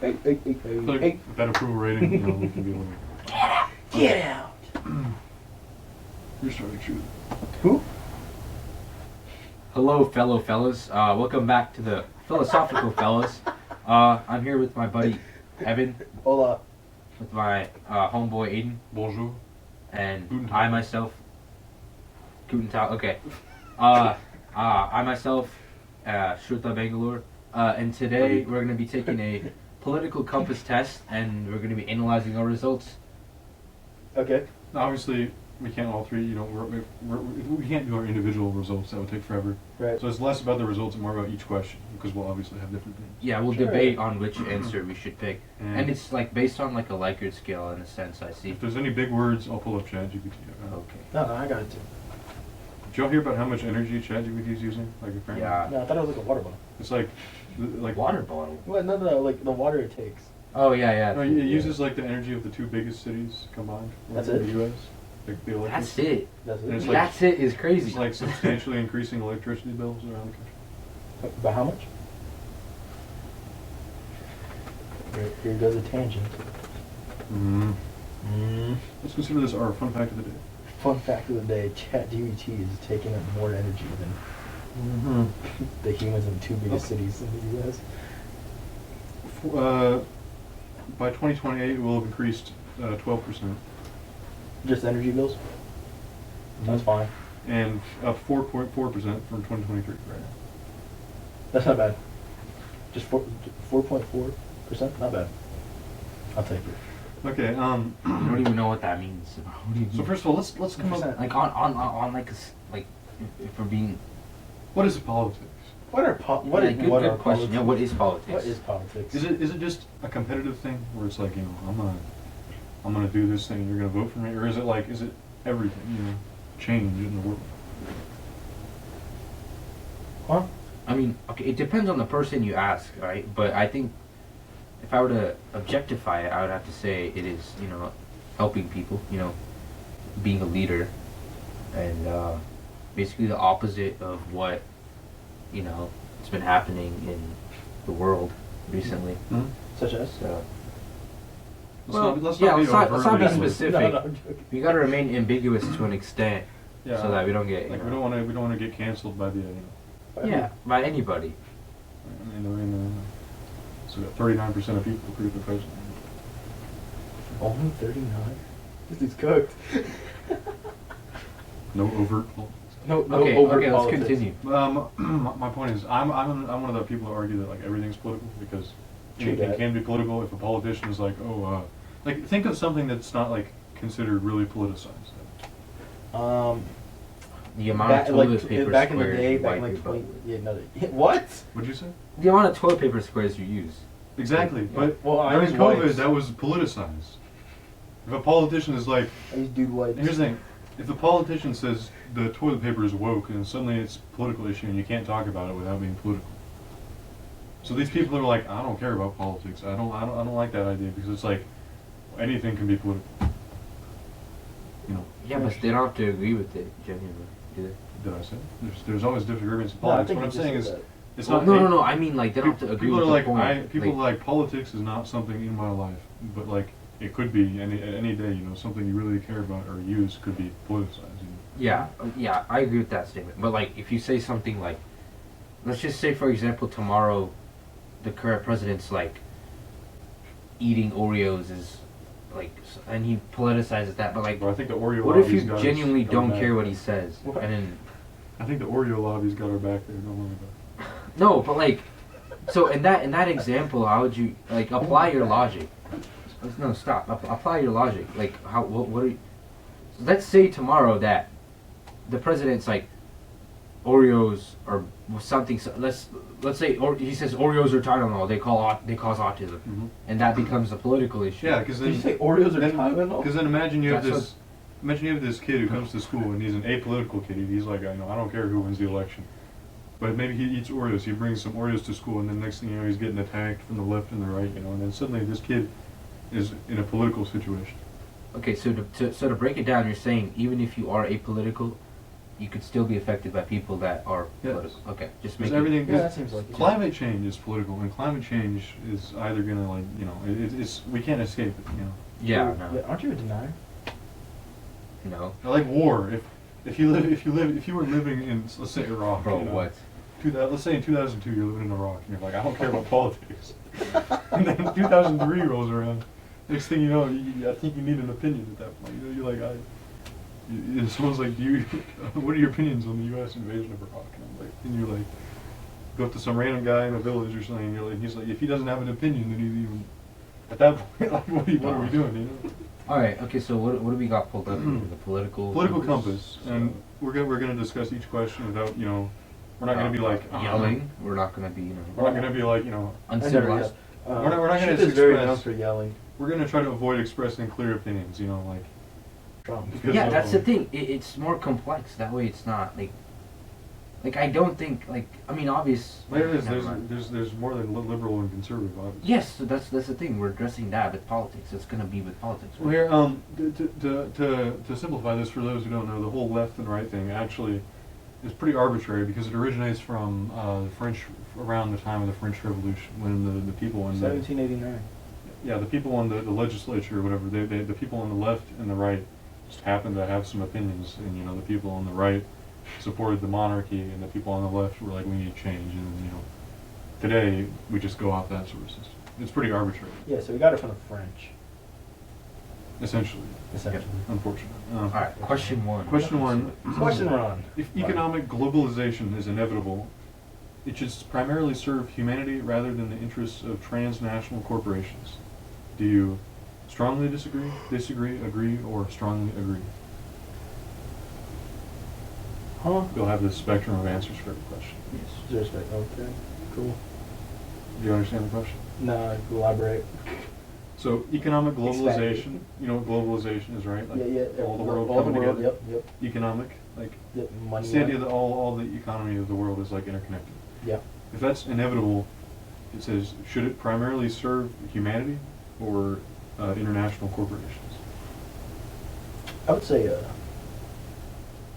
I feel like with that approval rating, you know, we can be a little. Get out! You're starting Shrutha. Who? Hello, fellow fellas. Welcome back to the Philosophical Fellas. I'm here with my buddy Evan, Hola. with my homeboy Aedan, Bonjour. and Guten Tag. I myself. Guten Tag. Okay. I myself, Shrutha Bangalore, and today we're going to be taking a political compass test, and we're going to be analyzing our results. Okay. Obviously, we can't all three. You know, we can't do our individual results. That would take forever. Right. So it's less about the results and more about each question, because we'll obviously have different things. Yeah, we'll Sure. debate on which answer we should pick, And and it's like based on like a Likert scale in a sense. I see. if there's any big words, I'll pull up ChatGPT. Okay. Uh, No, I got it too. Did y'all hear about how much energy ChatGPT is using? Like apparently, Yeah. No, I thought it was like a water bottle. it's like Water bottle. What? No, like the water it takes. Oh yeah. No, it uses like the energy of the two biggest cities combined. That's in it? the U.S. Like the electric. That's it. That's And it's it. like- That's it is crazy. It's like substantially increasing electricity bills around the country. By how much? Here goes a tangent. Let's consider this our fun fact of the day. Fun fact of the day: ChatGPT is taking up more energy than the humans in the two biggest cities in the U.S. By 2028, it will have increased 12%, Just energy bills. That's fine. and up 4.4% from 2023. Right. That's not bad. Just 4.4%. Not bad. I'll take it. Okay. I don't even know what that means. What do you So mean? first of all, let's come up. 2%. Like on like a like if we're being What is politics? What are what yeah, is good, what good are question. Yeah, politics? what is politics? What is politics? Is it just a competitive thing where it's like, you know, I'm gonna do this thing and you're gonna vote for me, or is it everything, you know, change in the world? Huh? I mean, okay, it depends on the person you ask, right? But I think if I were to objectify it, I would have to say it is, you know, helping people, you know, being a leader, and basically the opposite of what, you know, it's been happening in the world recently. Such as? So, Let's yeah, not be let's not be overtly- specific. No, I'm joking. We got to remain ambiguous to an extent, Yeah, so that we don't get, you like know, we don't want to get canceled by the yeah, by anybody. So we got 39% of people agree with the president. Only 39. This is cooked. No overt politics. No Okay, overt okay, let's politics. continue. My point is, I'm one of the people who argue that like everything's political because True anything that. can be political if a politician is like, like think of something that's not like considered really politicized. The amount of toilet paper back in the squares day, you back in wipe like your 20, butt. yeah, no, what? What'd you say? The amount of toilet paper squares you use. Exactly, Yeah. but Well, I during use COVID, wipes. that was politicized. If a politician is like, I use dude wipes. here's the thing, if the politician says the toilet paper is woke, and suddenly it's a political issue, and you can't talk about it without being political. So these people are like, I don't care about politics. I don't like that idea because it's like anything can be political. You know. Yeah, but they don't have to agree with it, genuinely, do they? Did I say? There's always disagreements in No, I politics. think What I'm you just saying said is, that. it's Well, not. no. I mean, like, they don't have to agree People with are like, the point. people are like, politics is not something in my life, but like, it could be any day. You know, something you really care about or use could be politicized. You know? Yeah, I agree with that statement. But, like, if you say something like, let's just say, for example, tomorrow, the current president's, like, eating Oreos is, like, and he politicizes that, but, like, But I think the Oreo. what if you lobby's got us genuinely got our don't back. care what he says? What? And then, I think the Oreo lobby's got our back there. Don't worry about it. no, but, like, so in that example, how would you, like, apply your logic? No, stop. Apply your logic. Like, what are you... Let's say tomorrow that the president's like, Oreos or something... Let's say he says Oreos are Tylenol. They cause autism. Mm-hmm. And that becomes a political issue. Yeah, because Did then you say Oreos are Tylenol? Because then imagine you have That's this. Imagine you have this kid who comes to school and he's an apolitical kid. He's like, I don't care who wins the election. But maybe he eats Oreos. He brings some Oreos to school, and then next thing you know, he's getting attacked from the left and the right. You know, and then suddenly this kid is in a political situation. Okay, so to break it down, you're saying even if you are apolitical, you could still be affected by people that are Yes. political. Okay, just Because make everything, Yeah, that seems like it. climate change is political, and climate change is either gonna like, it's we can't escape it. Yeah, Yeah, no, aren't you a denier? no, I like war. If you were living in, let's say, Iraq, bro, what? Let's say in 2002 you're living in Iraq and you're like, I don't care about politics. And then 2003 rolls around. Next thing you know, I think you need an opinion at that point. You're like, someone's like, what are your opinions on the U.S. invasion of Iraq? And you're like, go up to some random guy in a village or something. And you're like, he's like, if he doesn't have an opinion, then he's even at that point, like, what are we doing? All right, okay. So what do we got pulled up here? The political Compass, and we're gonna discuss each question without we're not gonna be like yelling. We're not gonna be We're not gonna be like uncivilized. We're not gonna Shrutha's very express- known for yelling. we're gonna try to avoid expressing clear opinions. Like. Trump. Because Yeah, of- that's the thing. It's more complex. That way, it's not like I don't think I mean obvious. There is. never mind. There's more than liberal and conservative, obviously. Yes, so that's the thing. We're addressing that with politics. It's gonna be with politics. Well, here, to simplify this for those who don't know, the whole left and right thing actually is pretty arbitrary because it originates from the French, around the time of the French Revolution, when the people in 1789. the people in the legislature or whatever, the people on the left and the right just happened to have some opinions, and the people on the right supported the monarchy, and the people on the left were like, we need change, and today we just go off that sort of system. It's pretty arbitrary, Yeah, so we got it from the French, essentially. essentially. Unfortunately. All right, question one. Question one. Question Ron. If economic globalization is inevitable, it should primarily serve humanity rather than the interests of transnational corporations. Do you strongly disagree, agree, or strongly agree? Huh? You'll have this spectrum of answers for every question. Yes. Just like, okay, cool. Do you understand the question? No, elaborate. So economic globalization, Expand. you know what globalization is, right? Like Yeah. all the world all coming the world, together. Yep. Economic, like Yep. Money. it's the idea that all the economy of the world is like interconnected. Yeah. If that's inevitable, it says, should it primarily serve humanity or international corporations? I would say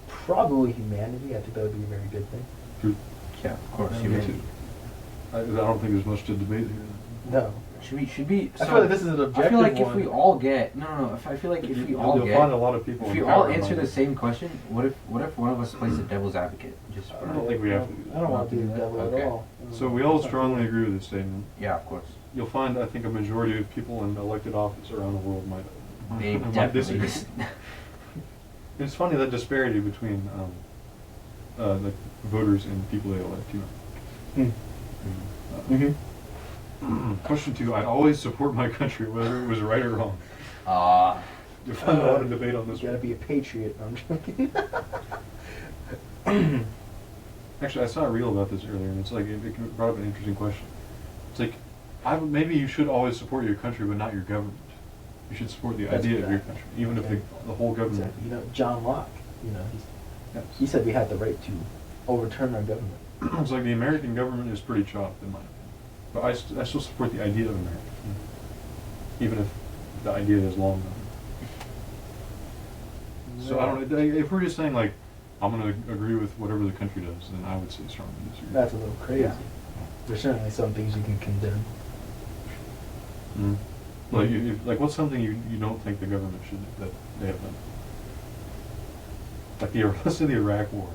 probably humanity. I think that would be a very good thing. True. Yeah, of course. Yeah, Me Humanity. too. I don't think there's much to debate here. No. Should be. I feel like this is an objective I feel like if one. we all get no. If I feel like if we all You'll get, find a lot of people. if in we power all in answer mind. the same question, what if one of us plays the devil's advocate? Just I for, don't think we have to do that. I don't want to Do be the that? devil Okay. at all. So we all strongly agree with this statement. yeah, of course. You'll find, I think, a majority of people in elected office around the world might They might definitely. disagree. It's funny, that disparity between the voters and people they elect. Hmm. Uh, Question 2: I'd always support my country, whether it was right or wrong. You'll find a lot of debate on You this gotta one. be a patriot. No, I'm joking. Actually, I saw a reel about this earlier, and it's like it brought up an interesting question. It's like, maybe you should always support your country, but not your government. You should support the That's idea of your exactly. country, even if Yeah. the whole government. Exactly. John Locke. Yes. He said we had the right to overturn our government. It's like the American government is pretty chopped, in my opinion. But I still support the idea of America, even if the idea is long gone. So I don't know, if we're just saying like, I'm going to agree with whatever the country does, then I would say strongly disagree. That's a little crazy. Yeah. There's certainly some things you can condemn. Mm. Like what's something you don't think the government should, that they have done? Like let's say the Iraq War.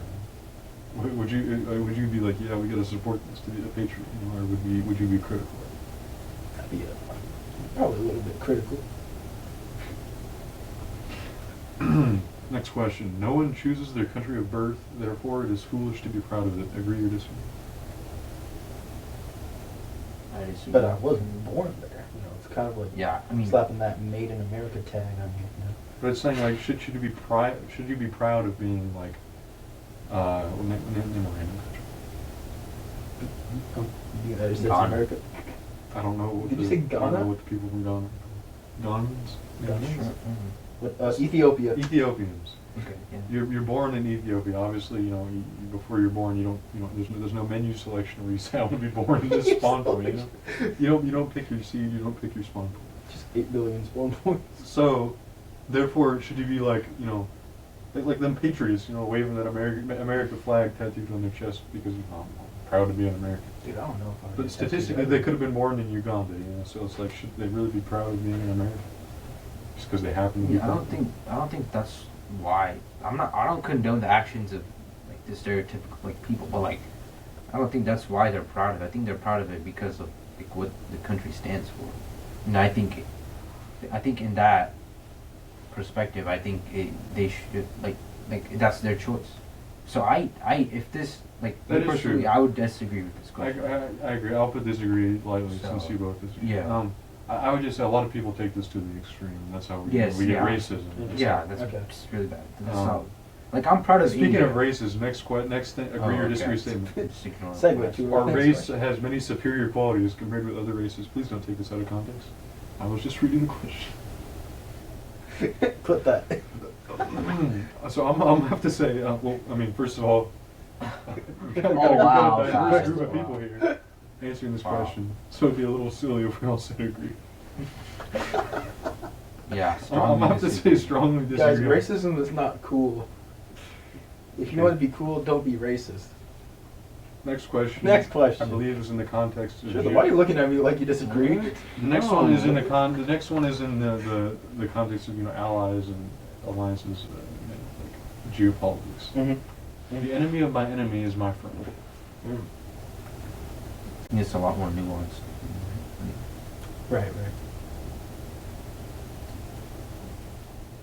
Would you be like, yeah, we got to support this to be a patriot, or would you be critical? I'd be probably a little bit critical. Next question. No one chooses their country of birth, therefore it is foolish to be proud of it. Agree or disagree? I disagree. But I wasn't born there. It's kind of like Yeah, I mean, slapping that "Made in America" tag on you. But it's saying like, should you be should you be proud of being like, name a random country. The United States Ghana. of America. I don't know. What Did you the- say I don't Ghana? know what the people from Ghana. Ghanans? Ghanans? Sure. What, Ethiopia. Ethiopians. Okay. Yeah. You're born in Ethiopia. Obviously, before you're born, you don't there's no menu selection where you say I want to be born in this spawn point. You don't pick your seed. You don't pick your spawn point. Just 8 billion spawn points. So, therefore, should you be like, Like them patriots, you know, waving that America flag tattooed on their chest because I'm proud to be an American. Dude, I don't know if I would But get statistically, tattooed they either. could have been born in Uganda, you know. So it's like, should they really be proud of being an American? Just because they happen to be. Yeah, I don't think that's why. I don't condone the actions of like the stereotypical like people, but like I don't think that's why they're proud of it. I think they're proud of it because of like what the country stands for. And I think in that perspective, I think they should like that's their choice. So if this like That me is personally, true. I would disagree with this I, question. I agree. I'll put disagree lightly So, since you both disagree. yeah. I would just say a lot of people take this to the extreme. That's how we, Yes, we get yeah. racism. It's Yeah, like- that's Okay. just really bad. That's Um, not, like I'm proud of Speaking India. of races, next thing, agree Oh, or okay. disagree statement. Just ignore it. Segue to Our next race question. has many superior qualities compared with other races. Please don't take this out of context. I was just reading the question. Put that. So I'm gonna have to say, well, I mean, first of all, we've got Oh, wow, a diverse guys. group of people here answering this Wow. question. So it'd be a little silly if we all said agree. Yeah, I'm strongly gonna have to disagree. say strongly Guys, disagree. racism is not cool. If you want to be cool, don't be racist. Next question. Next question. I believe is in the context of. Shrutha, why are you looking at me like you disagree? The next one is in the next one is in the context of allies and alliances, like geopolitics. Mm-hmm. The enemy of my enemy is my friend. It's a lot more nuanced. Right.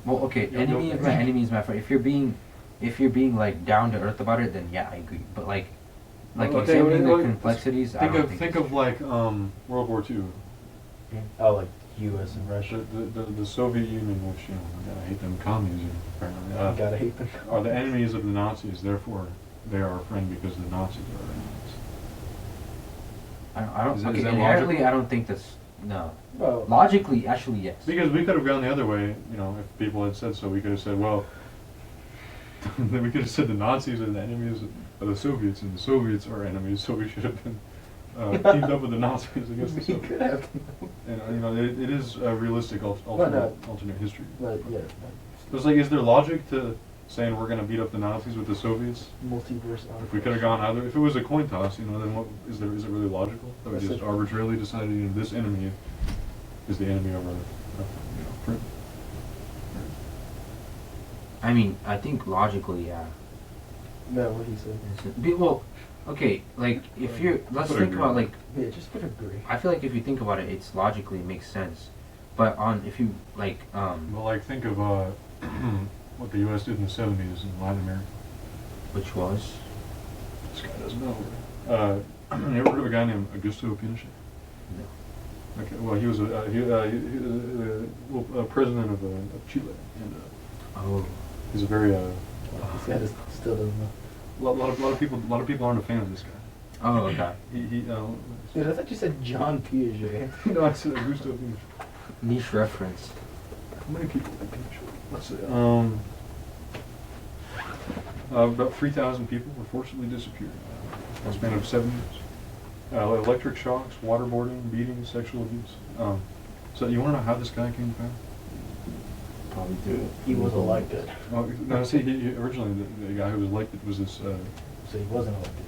Well, okay, You'll- enemy you'll- of my enemy is my friend. If you're being like down to earth about it, then yeah, I agree. But like Okay, examining well, the complexities, I don't think Think it's- of like World War II. Oh, like U.S. and Russia. The Soviet Union, which I hate them commies apparently, Gotta hate them. are the enemies of the Nazis. Therefore, they are our friend because the Nazis are our enemies. I don't. Is Okay, that inherently, logical? I don't think that's no. Well, Logically, actually, yes. Because we could have gone the other way, if people had said so. We could have said, well, then we could have said the Nazis are the enemies of the Soviets, and the Soviets are enemies, so we should have been teamed up with the Nazis against the we Soviets. could have. And it is a realistic alternate history. But yeah, It's like, is there logic to saying we're going to beat up the Nazis with the Soviets? multiverse. If we could have gone either, if it was a coin toss, then what is it really logical that we That's just it. arbitrarily decided this enemy is the enemy of our friend? I mean, I think logically, yeah. No, what he said. Well, okay, like if you're, let's Would think agree. about like, Yeah, just put agree. I feel like if you think about it, it's logically it makes sense. But if you like, Well, like think of what the U.S. did in the '70s in Latin America. which was, This guy doesn't know. You ever heard of a guy named Augusto Pinochet? no. Okay, well, he was a president of Chile, and Oh, he's a very This guy still doesn't know. lot of people aren't a fan of this guy. oh, okay. He Dude, I thought you said John Piaget. no, I said Augusto Pinochet. Niche reference. How many people like Pinochet? Let's see. About 3,000 people were forcibly disappeared in a span of 7 years. Electric shocks, waterboarding, beatings, sexual abuse. So you want to know how this guy came to power? Probably do it. He was elected. Well, no, see, originally the guy who was elected was this So he wasn't elected.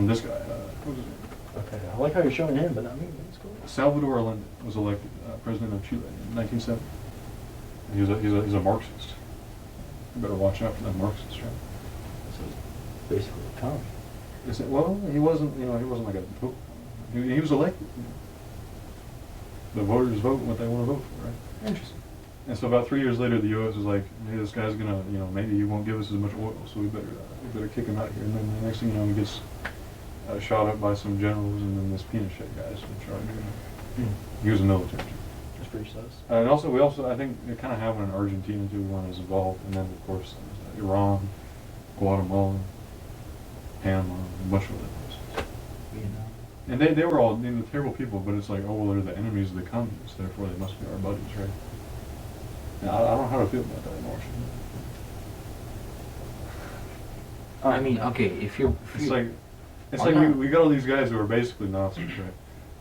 this guy. What was his name? Okay, I like how you're showing him, but not me. That's cool. Salvador Allende was elected president of Chile in 1970. He's a Marxist. You better watch out for that Marxist, right? So he's basically a commie. Is it, well, he wasn't. He wasn't like a. He was elected. The voters vote what they want to vote for, right? Interesting. And so about 3 years later, the U.S. was like, "Hey, this guy's gonna, maybe he won't give us as much oil, so we better kick him out of here." And then the next thing you know, he gets shot up by some generals, and then this Pinochet guy's in charge. He was a military general. That's pretty sus. And also, I think we kind of have one in Argentina too. One is involved, and then of course Iran, Guatemala, Panama, a bunch of other places. And they were all terrible people, but it's like, oh well, they're the enemies of the communists, therefore they must be our buddies, right? Now, I don't know how to feel about that anymore. I mean, okay, if you're, It's like Why not? we got all these guys who are basically Nazis, right?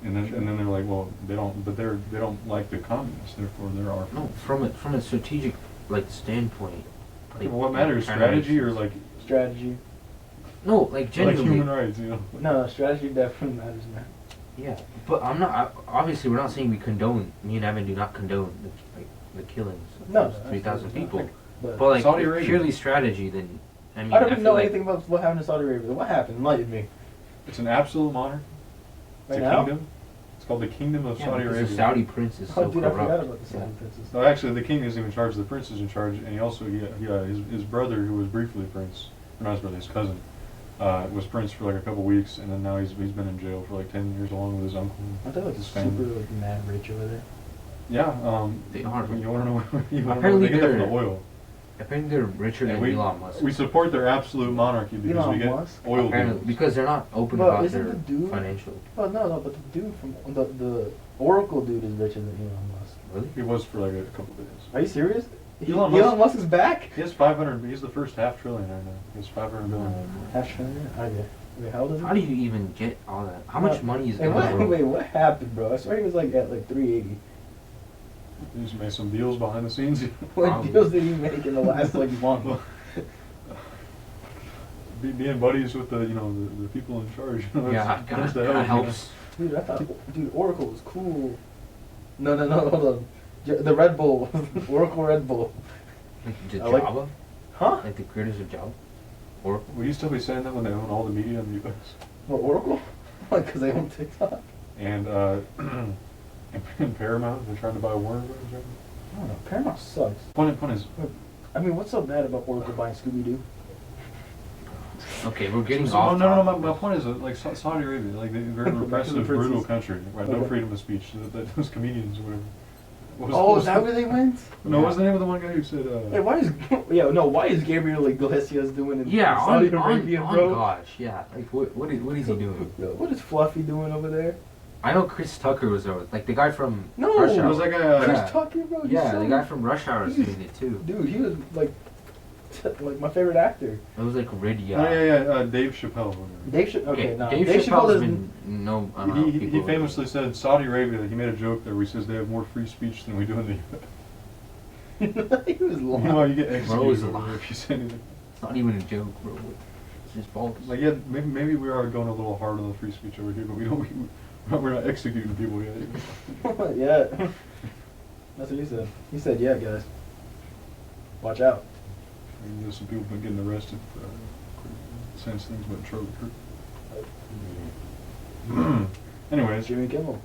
And then they're like, well, they don't like the communists, therefore they're our no, friends. from a strategic like standpoint, Like, What matters, trying to make strategy or sense. like Strategy. No, like like genuinely. human rights? You know. No, strategy definitely matters, man. Yeah, but I'm not. Obviously, we're not saying we condone. Me and Evan do not condone the killings of No, those 3,000 absolutely not. people. But But like Saudi if Arabia. purely strategy, then I mean, I don't feel even know like anything about what happened in Saudi Arabia. What happened? Enlighten me. It's an absolute monarch. It's Right a now? kingdom. It's called the Kingdom of Yeah, Saudi because Arabia. the Saudi prince is so Oh, dude, I corrupt. forgot about the Saudi Yeah. princess. No, actually, the king isn't even in charge. The prince is in charge, and he also his brother, who was briefly prince, or not his brother, his cousin, was prince for like a couple weeks, and then now he's been in jail for like 10 years along with his uncle. Aren't they like his super family. like mad rich over there? Yeah, They are. You want to know? You want to know? Apparently They get that from they're- the oil. Apparently, they're richer And than we, Elon Musk. we support their absolute monarchy because Elon we get Musk? oil Apparently, deals. because they're not open But about isn't their the dude- financial. Oh no, but the dude from the Oracle dude is richer than Elon Musk. Really? He was for like a couple days. Are you serious? Elon Elon Musk- Musk is back? He has 500. He's the first half trillion right now. He has 500 billion. Half trillion? Okay. Wait, how old is he? How do you even get all that? How much money is Hey, in the what, world? wait, what happened, bro? I swear he was like at like 380. He just made some deals behind the scenes. What Probably. deals did he make in the last like month? Being buddies with the the people in charge. Yeah, that's the kind of help, helps. Dude, I thought, dude, Oracle was cool. No, hold on. The Red Bull, Oracle Red Bull. Like the I like- Java, Huh? like the creators of Java, or Will you still be saying that when they own all the media in the U.S.? What, Oracle? Like, because they own TikTok? And and Paramount, they're trying to buy Warner Bros. Right? I don't know. Paramount sucks. Pun is I mean, what's so bad about Oracle buying Scooby Doo? okay, we're getting so, off. no, topic. my point is like Saudi Arabia, like they're a very repressive, Princes. brutal country, right? No Okay. freedom of speech. That those comedians or whatever. What Oh, what is that where they went? No, what's the name of the one guy who said? Hey, why is Gabriel Iglesias doing in Yeah, Saudi on Arabia, bro? gosh, yeah. Like what is he doing? What is Fluffy doing over there? I know Chris Tucker was over, like the guy from No, Rush Was Hour. that guy? Chris Yeah. Tucker, bro. he's Yeah, so- the guy from Rush Hour is he's- doing it too. Dude, he was like my favorite actor. It was like really. Oh yeah, Dave Chappelle. Whatever. Dave Chappelle. Okay, no. Dave Chappelle Chappelle's doesn't. been no. I don't know, He people- famously said Saudi Arabia. He made a joke there where he says they have more free speech than we do in the U.S. He was You lying. know, you get Bro is executed alive. if you say anything. It's not even a joke, bro. It's just false. Like yeah, maybe we are going a little hard on the free speech over here, but we're not executing people yet. Yeah. That's what he said. He said, "Yeah, guys, watch out." I mean, there's some people been getting arrested for saying things about Charlie Kirk. Anyways, Jimmy Kimmel.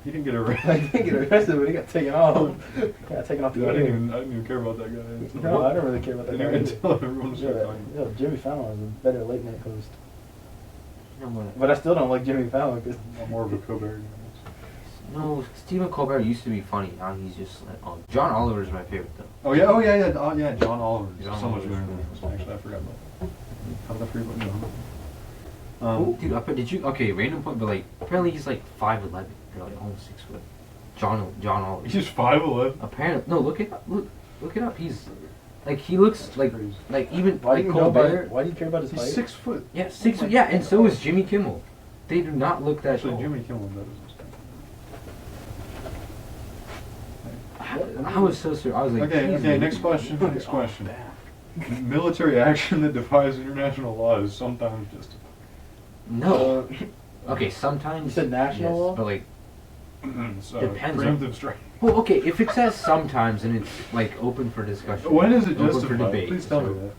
he didn't get I arrested. didn't get arrested, but he got taken off. Got taken off the Dude, I air. didn't even care about that guy. No, I don't really care about that Didn't guy. even tell everyone to start Yeah, talking. yeah, Jimmy Fallon is a better late night host. You know what? But I still don't like Jimmy Fallon because I'm more of a Colbert. No, Stephen Colbert used to be funny. Now he's just like, oh, John Oliver is my favorite though. Oh yeah, John Oliver. John So much Oliver's better cool. than this. Actually, I forgot about that. How did I forget about John? Dude, did you? Okay, random point, but like apparently he's like 5'11", or like almost 6 foot. John Oliver. He's 5'11". Apparently, no. Look it up. He's like he looks like even why like do you know about? Colbert. Why do you care about his height? He's 6 foot. Yeah, 6 foot. Yeah, and so is Jimmy Kimmel. They do not look that Actually, tall. Jimmy Kimmel does. I was so serious. I was like, Okay, "Jeez, okay. man, Next you- question. you Next are question. bad." Military action that defies international law is sometimes justified. No. Okay, sometimes. You said national yes, law? But like, So, Depends on- preemptive strike. well, okay, if it says sometimes and it's like open for discussion. When is it open justified? for debate. Please tell me so- that.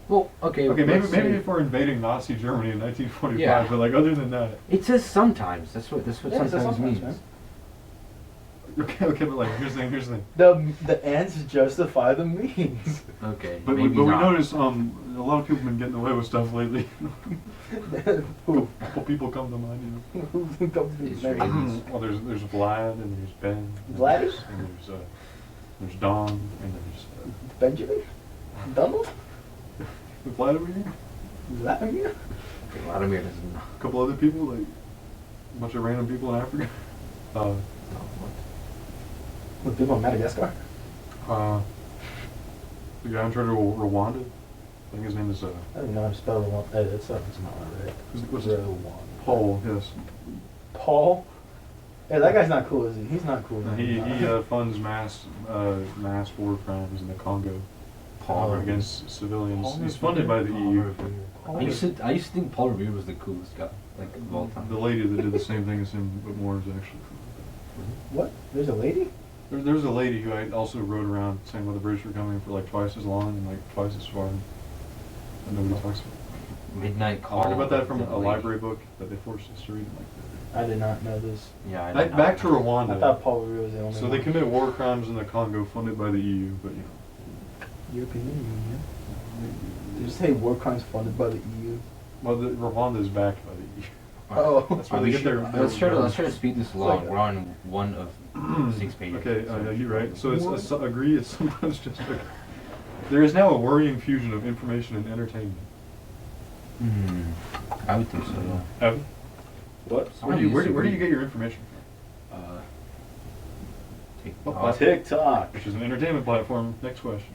Well, okay. Okay, let's maybe say- if we're invading Nazi Germany in 1945, Yeah. but like other than that, It says sometimes. That's what Yeah, it says sometimes sometimes, means. man. okay, but like here's the thing. The ends justify the means. Okay, But maybe we not. notice a lot of people have been getting away with stuff lately. Who? Couple people come to mind, you know. Who comes to these Israelis. names? Well, there's Vlad and there's Ben. And Vlad? there's Don and there's Benjamin? Donald? Vladimir. Vladimir? Vladimir doesn't know. A couple other people, like a bunch of random people in Africa. With people in Madagascar? The guy in charge of Rwanda. I think his name is I don't even know how to spell Rwanda. It's not right. what's it? Rwanda. Paul. Yes. Paul? Hey, that guy's not cool, is he? He's not cool. Man. He funds mass war crimes in the Congo. Paul Revere. against civilians. Paul He's funded by the Paul EU. Revere. I used to think Paul Revere was the coolest guy, like of all time. The lady that did the same thing as him, but more is actually. What? There's a lady? There's a lady who I also rode around saying what the British were coming for like twice as long and like twice as far. And nobody talks about it. Midnight I Call. learned about that from the a lady. library book that they forced us to read. I did not know this. Yeah, I Like, did back to not. Rwanda. I thought Paul Revere was the only So one. they commit war crimes in the Congo funded by the EU, but you know. European Union. Did you say war crimes funded by the EU? Well, Rwanda is backed by the EU. Oh. That's where Are they we get their. sure? Let's try to speed this along. like- We're on one of 6 pages. Okay, you're right. So it's agree. It's sometimes just. There is now a worrying fusion of information and entertainment. I would think so. Yeah. Evan, What? I where do you disagree. get your information TikTok. TikTok. from? Which is an entertainment platform. Next question.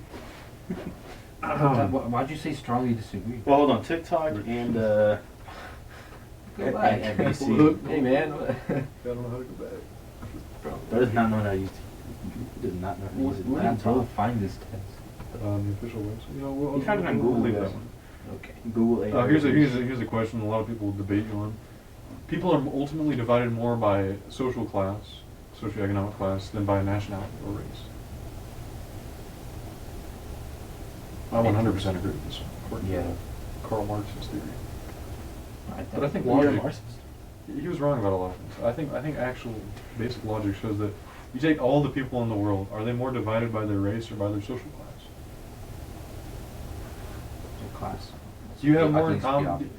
Why'd you say strongly disagree? Well, hold on. TikTok and Go back. NBC. Hey man. I don't know how to go back. Bro does not know how to use. He does not know how to use his Where did bro laptop. find this test? On the official website. You know, we'll, You found it on we'll Google, leave guys. that one. Okay. Google AI. Here's a question a lot of people debate you on. People are ultimately divided more by social class, socioeconomic class, than by nationality or race. I 100% agree with this one, according Yeah. to Karl Marx's theory. But I But think You're a logic, Marxist? he was wrong about a lot of things. I think actual basic logic shows that you take all the people in the world, are they more divided by their race or by their social class? class. Do you have I more think in it's pretty common? obvious.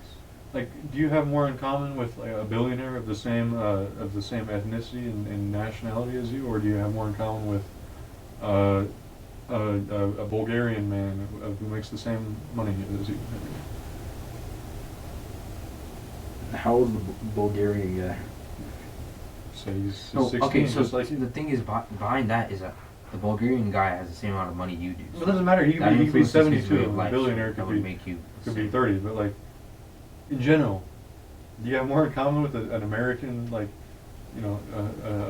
Like, do you have more in common with like, a billionaire of the same ethnicity and nationality as you, or do you have more in common with a Bulgarian man who makes the same money as you? How old is the Bulgarian guy? Say he's No, 16. okay, so just like see, the thing is behind that is that the Bulgarian guy has the same amount of money you do. it doesn't matter. He That could be influences his way 72. of A life, billionaire that could would be make you could be same. 30. But like, in general, do you have more in common with an American, like, you know,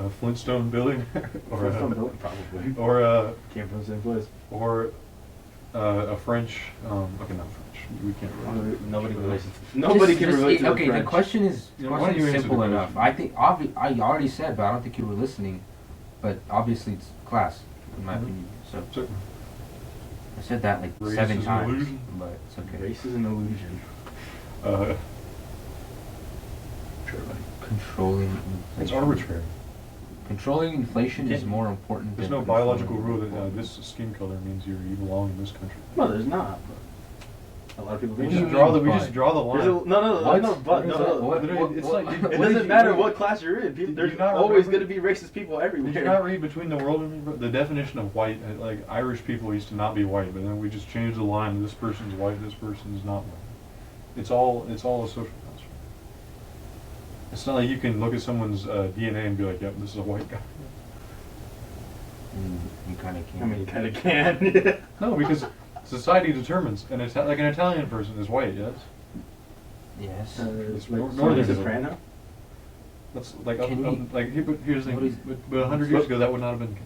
a Flintstone billionaire, or Probably. or a Came from the same place. or a French, okay, not French. We can't really. Nobody relates. Nobody can relate to Okay, the the French. question is Yeah, why don't you answer simple the enough. question? I think I already said, but I don't think you were listening. But obviously, it's class, in my Mhm. opinion. So So, I said that like Race 7 is an times, illusion. but it's okay. Race is an illusion. uh, Sure, buddy. Controlling it's inflation. arbitrary. Controlling inflation is Can't- more important. There's than no biological controlling rule that inequality. this skin color means you belong in this country. No, there's not. A lot of people We think just do you draw mean the we by? just draw the There's a, line. no, but What is no, that? no. What- It's what- like- It what did doesn't you matter read? what class you're in. Did you There's not always remember- going to be racist people everywhere. Did you not read Between the World and Me? The definition of white, like Irish people used to not be white, but then we just changed the line. This person's white. This person's not white. It's all a social construct. It's not like you can look at someone's DNA and be like, "Yep, this is a white guy." You kind of can. I mean, you kind of can. No, because society determines, and it's like an Italian person is white. Yes, Yes. It's like northern Soprano. that's like Can we- but here's the what is- thing. But 100 years ago, that would not have been the case.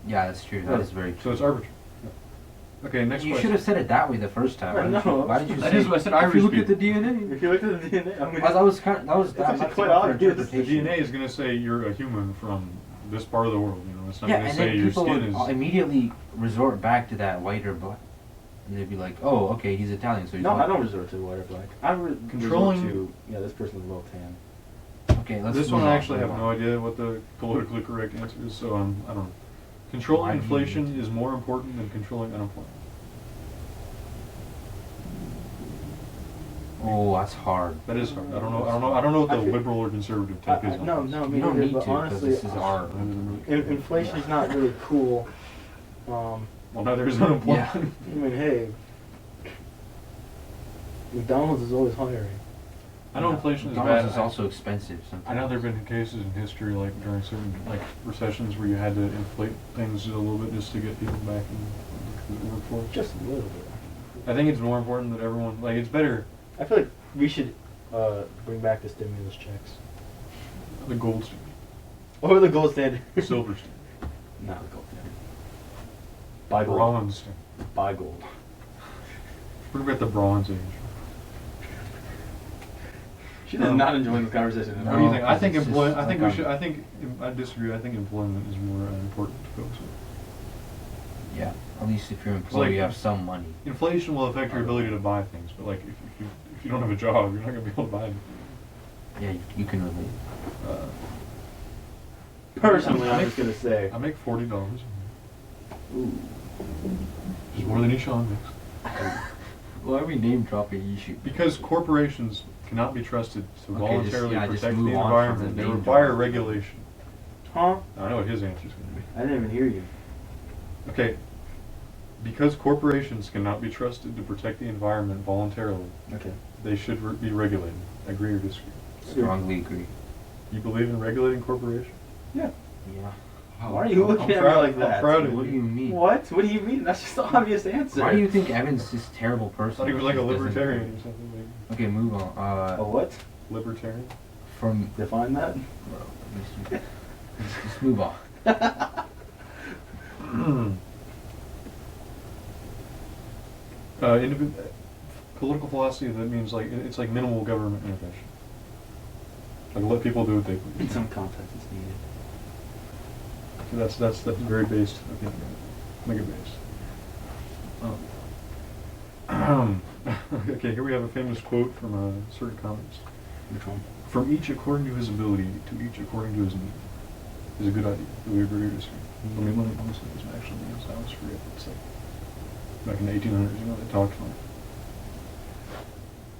Yeah, that's true. That is very So true. it's arbitrary. Okay, next You question. should have said it that way the first time. Why did No. you, why did you That say? is what I said, If Irish you look at the people. DNA. If you look at the DNA, I mean, That was kind. That was It's that. actually That's quite up for obvious. The interpretation. DNA is going to say you're a human from this part of the world. You know, it's not Yeah, going to and say then your people skin would is. immediately resort back to that white or black, and they'd be like, "Oh, okay, he's Italian, so he's no, white." I don't resort to white or black. I Controlling- resort to this person's a little tan. Okay, let's. This move one I on, actually move have on. no idea what the politically correct answer is, so I don't know. Controlling Why do you inflation need to? is more important than controlling unemployment. Oh, that's hard. That is hard. I don't know what the I feel- liberal or conservative take is on No, this. no, You me don't neither, need but to because honestly, this is our. inflation's not really cool. Well, now there's unemployment. I mean, hey, McDonald's is always hiring. I know inflation is McDonald's bad. is also expensive. I Sometimes. know there have been cases in history, like during certain like recessions, where you had to inflate things a little bit just to get people back in the workforce. Just a little bit. I think it's more important that everyone like it's better I feel like we should bring back the stimulus checks. the gold standard, Or the gold standard. the silver standard. Not the gold standard. Buy gold. Bronze. Buy gold. We're at the Bronze Age. She does not enjoy this conversation at What all. do you think? I because think it's employment. just I think like we should. I disagree. I think employment is more important to focus on. Yeah. At least if you're employed, like- you have some money. Inflation will affect your ability to buy things, but like if you don't have a job, you're not gonna be able to buy anything. Yeah, you can relate. Personally, I I'm make- just gonna say. I make $40. Ooh. Which is more than Ishan makes. Well, every name dropping you shoot. Because corporations cannot be trusted to Okay, voluntarily just protect the move on from environment. the They name require dropping. regulation. Huh? I know what his answer is going to be. I didn't even hear you. Okay. Because corporations cannot be trusted to protect the environment voluntarily, Okay. they should be regulated. Agree or disagree? Strongly agree. You believe in regulating corporations? Yeah. Yeah. Why are you looking I'm at proud- me like I'm that? proud of What do you mean? What? What do you mean? That's just the obvious answer. Why do you think Evan's this terrible I person? thought he was like a Just doesn't- libertarian or something. Like Okay, move on. A what? libertarian? From Define that? just move on. Political philosophy, that means like it's like minimal government intervention. Like let people do what they In please. some context, it's needed. That's very based. Okay, make it based. Okay, here we have a famous quote from a certain comments. Which one? From each according to his ability, to each according to his need. Is a good idea. Do we agree or disagree? Let me see what this actually means. I always forget. It's like back in the 1800s, they talked about it.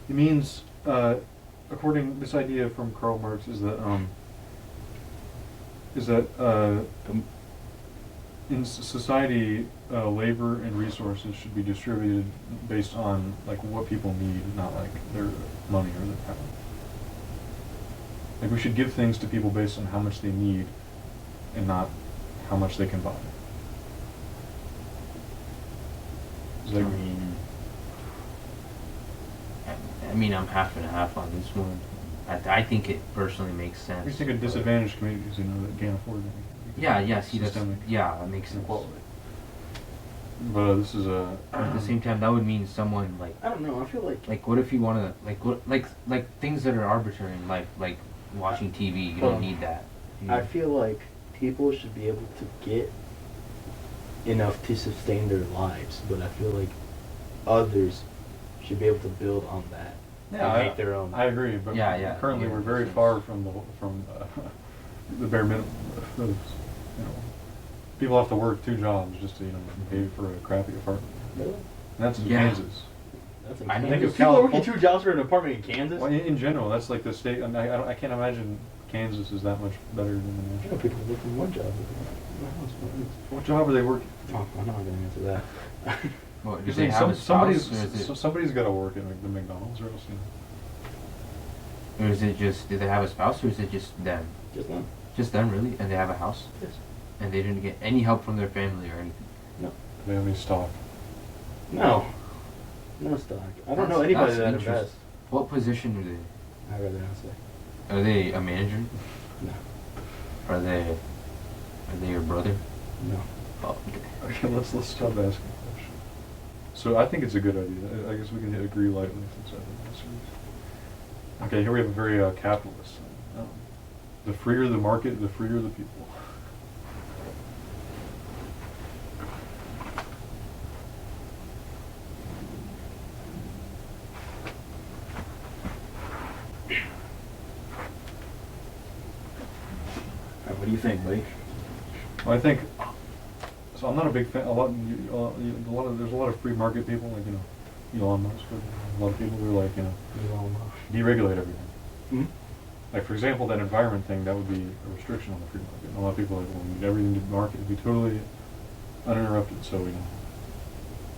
It means, according this idea from Karl Marx is that in society, labor and resources should be distributed based on like what people need, not like their money or their power. Like we should give things to people based on how much they need, and not how much they can buy. Is that I mean, I'm half and half on this one. I think it personally makes sense. We think of disadvantaged communities, that can't afford anything. Yeah, see, that's, Systemic yeah, that makes sense. inequality. But this is a. At the same time, that would mean someone like, I don't know. I feel like. what if you want to, like things that are arbitrary in life, like watching TV, you don't need that. I feel like people should be able to get enough to sustain their lives, but I feel like others should be able to build on that. Yeah, and make their own. I agree, but Yeah, currently yeah, we're very makes far sense. from the bare minimum. Those, people have to work 2 jobs just to pay for a crappy apartment. Really? And that's in Yeah. Kansas. That's I insane. think of People are working California- 2 jobs for an apartment in Kansas. Well, in general, that's like the state. And I can't imagine Kansas is that much better than the I know national. people working 1 job. What job are they working? Oh, I'm not gonna answer that. What, do You're they saying have a spouse, or is it, somebody's got to work at the McDonald's or else. or is it just, do they have a spouse, or is it just them? Just not. Just them, really? And they have a house? Yes. And they didn't get any help from their family or anything? No. Do they have any stock? No. No stock. I don't know That's- anybody that's that interesting. invests. What position are they? I'd rather not say. Are they a manager? No. Are they your brother? No. Oh, okay. Okay, let's stop asking questions. So I think it's a good idea. I guess we can agree lightly since I think this is. Okay, here we have a very capitalist thing. The freer the market, the freer the people. Alright, what do you think, buddy? Well, I think. So I'm not a big fan. There's a lot of free market people, like Elon Musk. A lot of people who are like deregulate everything. Hmm? Like for example, that environment thing, that would be a restriction on the free market. And a lot of people are like, well, we need everything to market to be totally uninterrupted, so we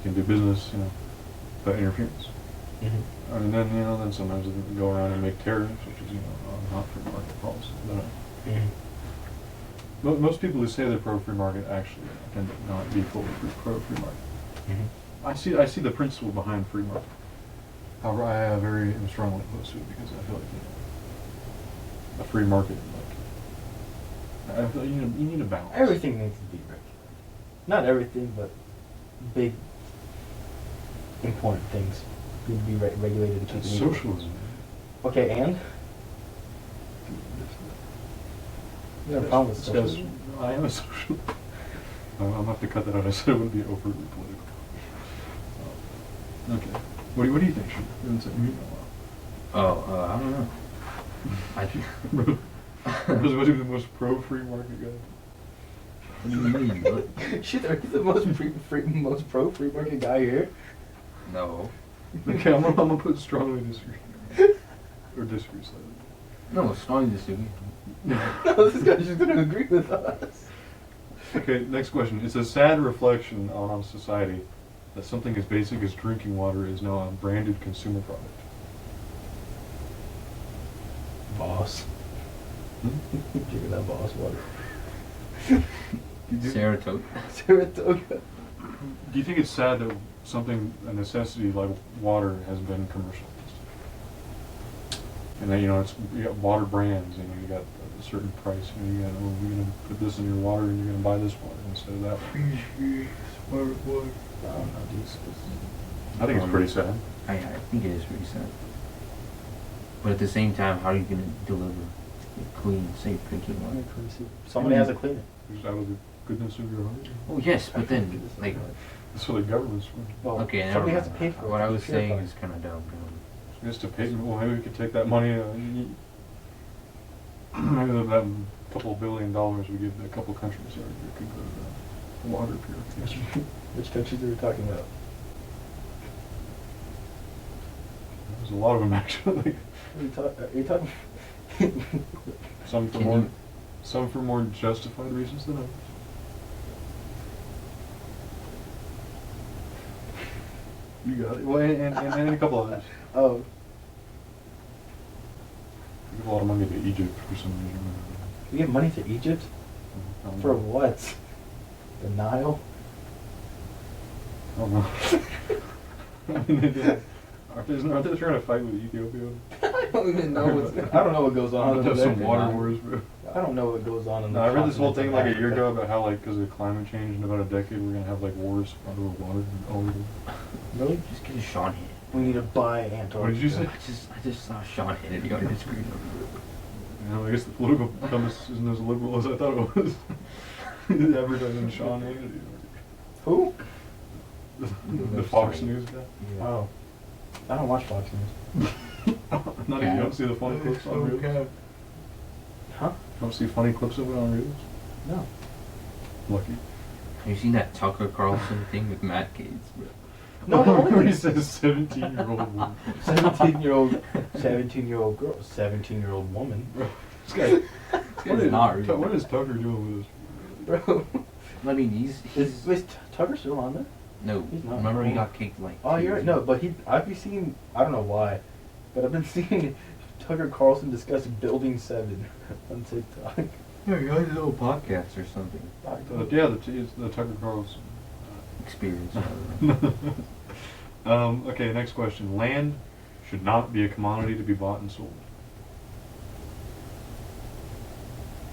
can do business, without interference. Mm-hmm. And then then sometimes they go around and make tariffs, which is not free market policy. But, most people who say they're pro-free market actually tend to not be fully pro-free market. Mm-hmm. I see the principle behind free market. However, I am strongly opposed to it because I feel like a free market, I feel you need a balance. Everything needs to be regulated. Not everything, but big, important things need to be regulated and kept That's equal. socialism. Okay, and? You have a problem with This guy's- socialism? I am a socialist. I'm gonna have to cut that out. I said it wouldn't be overtly political. Okay. What do you think? Should we haven't said anything in a while. Oh, I don't know. I Was he the most pro-free market guy? What do you mean? What? Shit, are you the most pro free market guy here? No. Okay, I'm gonna put strongly disagree. Or disagree slightly. No, strongly disagree. No, this guy's just gonna agree with us. Okay, next question. It's a sad reflection on our society that something as basic as drinking water is now a branded consumer product. Boss. Drinking that boss water. Saratoga. Saratoga. Do you think it's sad that something, a necessity like water, has been commercialized? And then, you got water brands, you got a certain price, you got, oh, you're gonna put this in your water and you're gonna buy this water instead of that one. Smart water. I don't know, dude. I think it's pretty sad. I think it is pretty sad. But at the same time, how are you going to deliver clean, safe drinking water? Somebody has to clean it. Just out of the goodness of your heart. Oh yes, but then like, That's what the government's for. Well, okay, never somebody has mind. to pay for it. What I to was purify saying it. is kind of dumb. Just to pay, well, maybe we could take that money, maybe that couple $1 billion we give to a couple countries, or it could go to water purification. Which countries are we talking about? There's a lot of them actually. Are you talking? Some for Can more, you- some for more justified reasons than others. You got it. Well, and a couple others. Oh, We give a lot of money to Egypt for some reason. we give money to Egypt I don't for know. what? The Nile? I don't know. I mean, aren't they trying to fight with Ethiopia? I don't even know what's. I don't know what goes on. There's over some there. water wars, bro. I don't know what goes on in. No, I read this whole thing like a year continent of ago about how, like, because of climate change, in about a decade, we're gonna have like wars over water all over. Africa. Really? Just get a Sean Hannity. We need to buy Antarctica. What did you say? I just saw Sean Hannity on his screen. I guess the political premise isn't as liberal as I thought it was. Advertising Sean Hannity. Who? The Fox News guy. Oh, I don't watch Fox News. Not even, you don't see the funny clips on Reels? Huh? You don't see funny clips of it on Reels? No. Lucky. Have you seen that Tucker Carlson thing with Matt Gates? No, the only Where he thing- says 17-year-old woman. 17-year-old girl, 17-year-old woman. This guy, guy's not real. what is Tucker doing with this? Bro, I mean, he's is Tucker still on there? no. He's not. Remember, he got kicked like. Oh, 2 you're right. years No, ago. but I've been seeing. I don't know why, but I've been seeing Tucker Carlson discuss Building 7 on TikTok. Yeah, he has his own podcast or something. Yeah, it's the Tucker Carlson. Experience. Okay, next question. Land should not be a commodity to be bought and sold.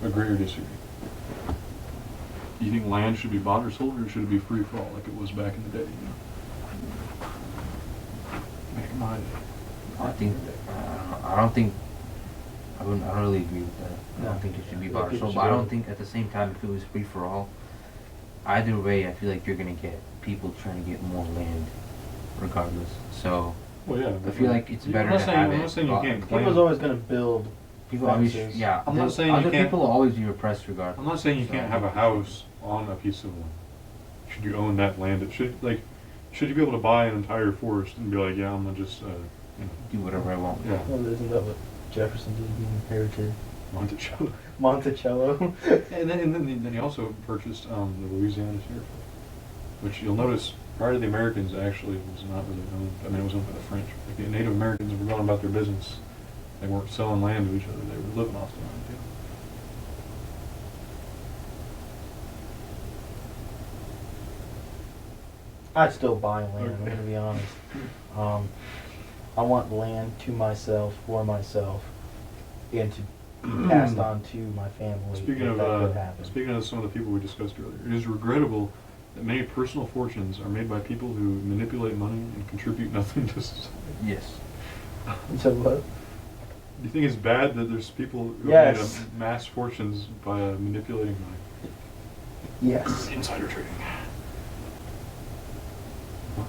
Agree or disagree? Do you think land should be bought or sold, or should it be free for all, like it was back in the day? Back in my day. I think. I don't think. I don't really agree with that. I No. don't think it should be I bought or think it sold. should But I be- don't think at the same time, if it was free for all, either way, I feel like you're gonna get people trying to get more land, regardless. So Well, yeah. I feel like it's better I'm not to saying, have I'm it not saying you bought. can't claim. People's always gonna build. people always, fences. yeah. I'm not saying you other can't- people will always be repressed regardless. I'm not saying you So, can't have a house on a piece of land. Should you own that land? It should, like, should you be able to buy an entire forest and be like, yeah, I'm gonna just, do whatever I want. yeah, Well, isn't that what Jefferson did? He inherited Monticello. Monticello. And then he also purchased the Louisiana Territory, which you'll notice prior to the Americans actually was not really owned. I mean, it was owned by the French. Like, the Native Americans were going about their business. They weren't selling land to each other. They were living off the land. Yeah. I'd still buy land. I'm Okay. gonna be honest. I want land to myself, for myself, and to be passed on to my family. Speaking if of that could happen. speaking of some of the people we discussed earlier, it is regrettable that many personal fortunes are made by people who manipulate money and contribute nothing to society. Yes. So what? Do you think it's bad that there's people who Yes. have made mass fortunes by manipulating money? Yes. Insider trading. What?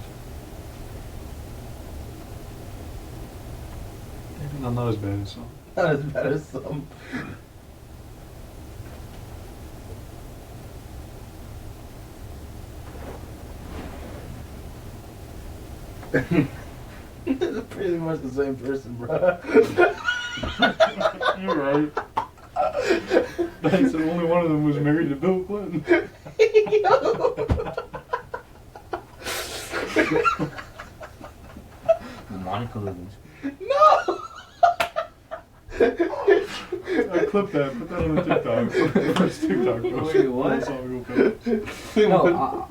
Maybe not as bad as some. Not as bad as some. It's pretty much the same person, bro. You're right. That's the only one of them was married to Bill Clinton. Monica Lewinsky. No! I clipped that, put that on the TikTok. First TikTok post. Wait, what? That's all we'll post. No,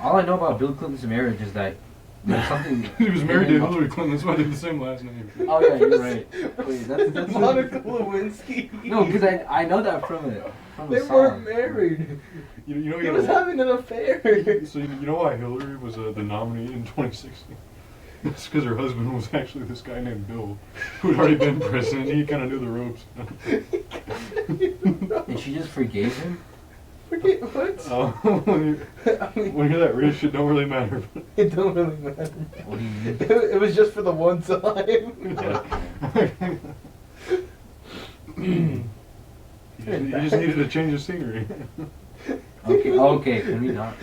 all I know about Bill Clinton's marriage is that there's something. He was married to Hillary Clinton, that's why they have the same last name. Oh yeah, you're right. Wait, that's Monica Lewinsky. No, because I know that from a They song. weren't married. You know, He was having an affair. So you know why Hillary was the nominee in 2016? It's because her husband was actually this guy named Bill, who had already been president. He kind of knew the ropes. And she just forgave him. Forget what? When you're that rich, it don't really matter. It don't really matter. What do you mean? It was just for the one time. You just needed to change the scenery. Okay, can we not?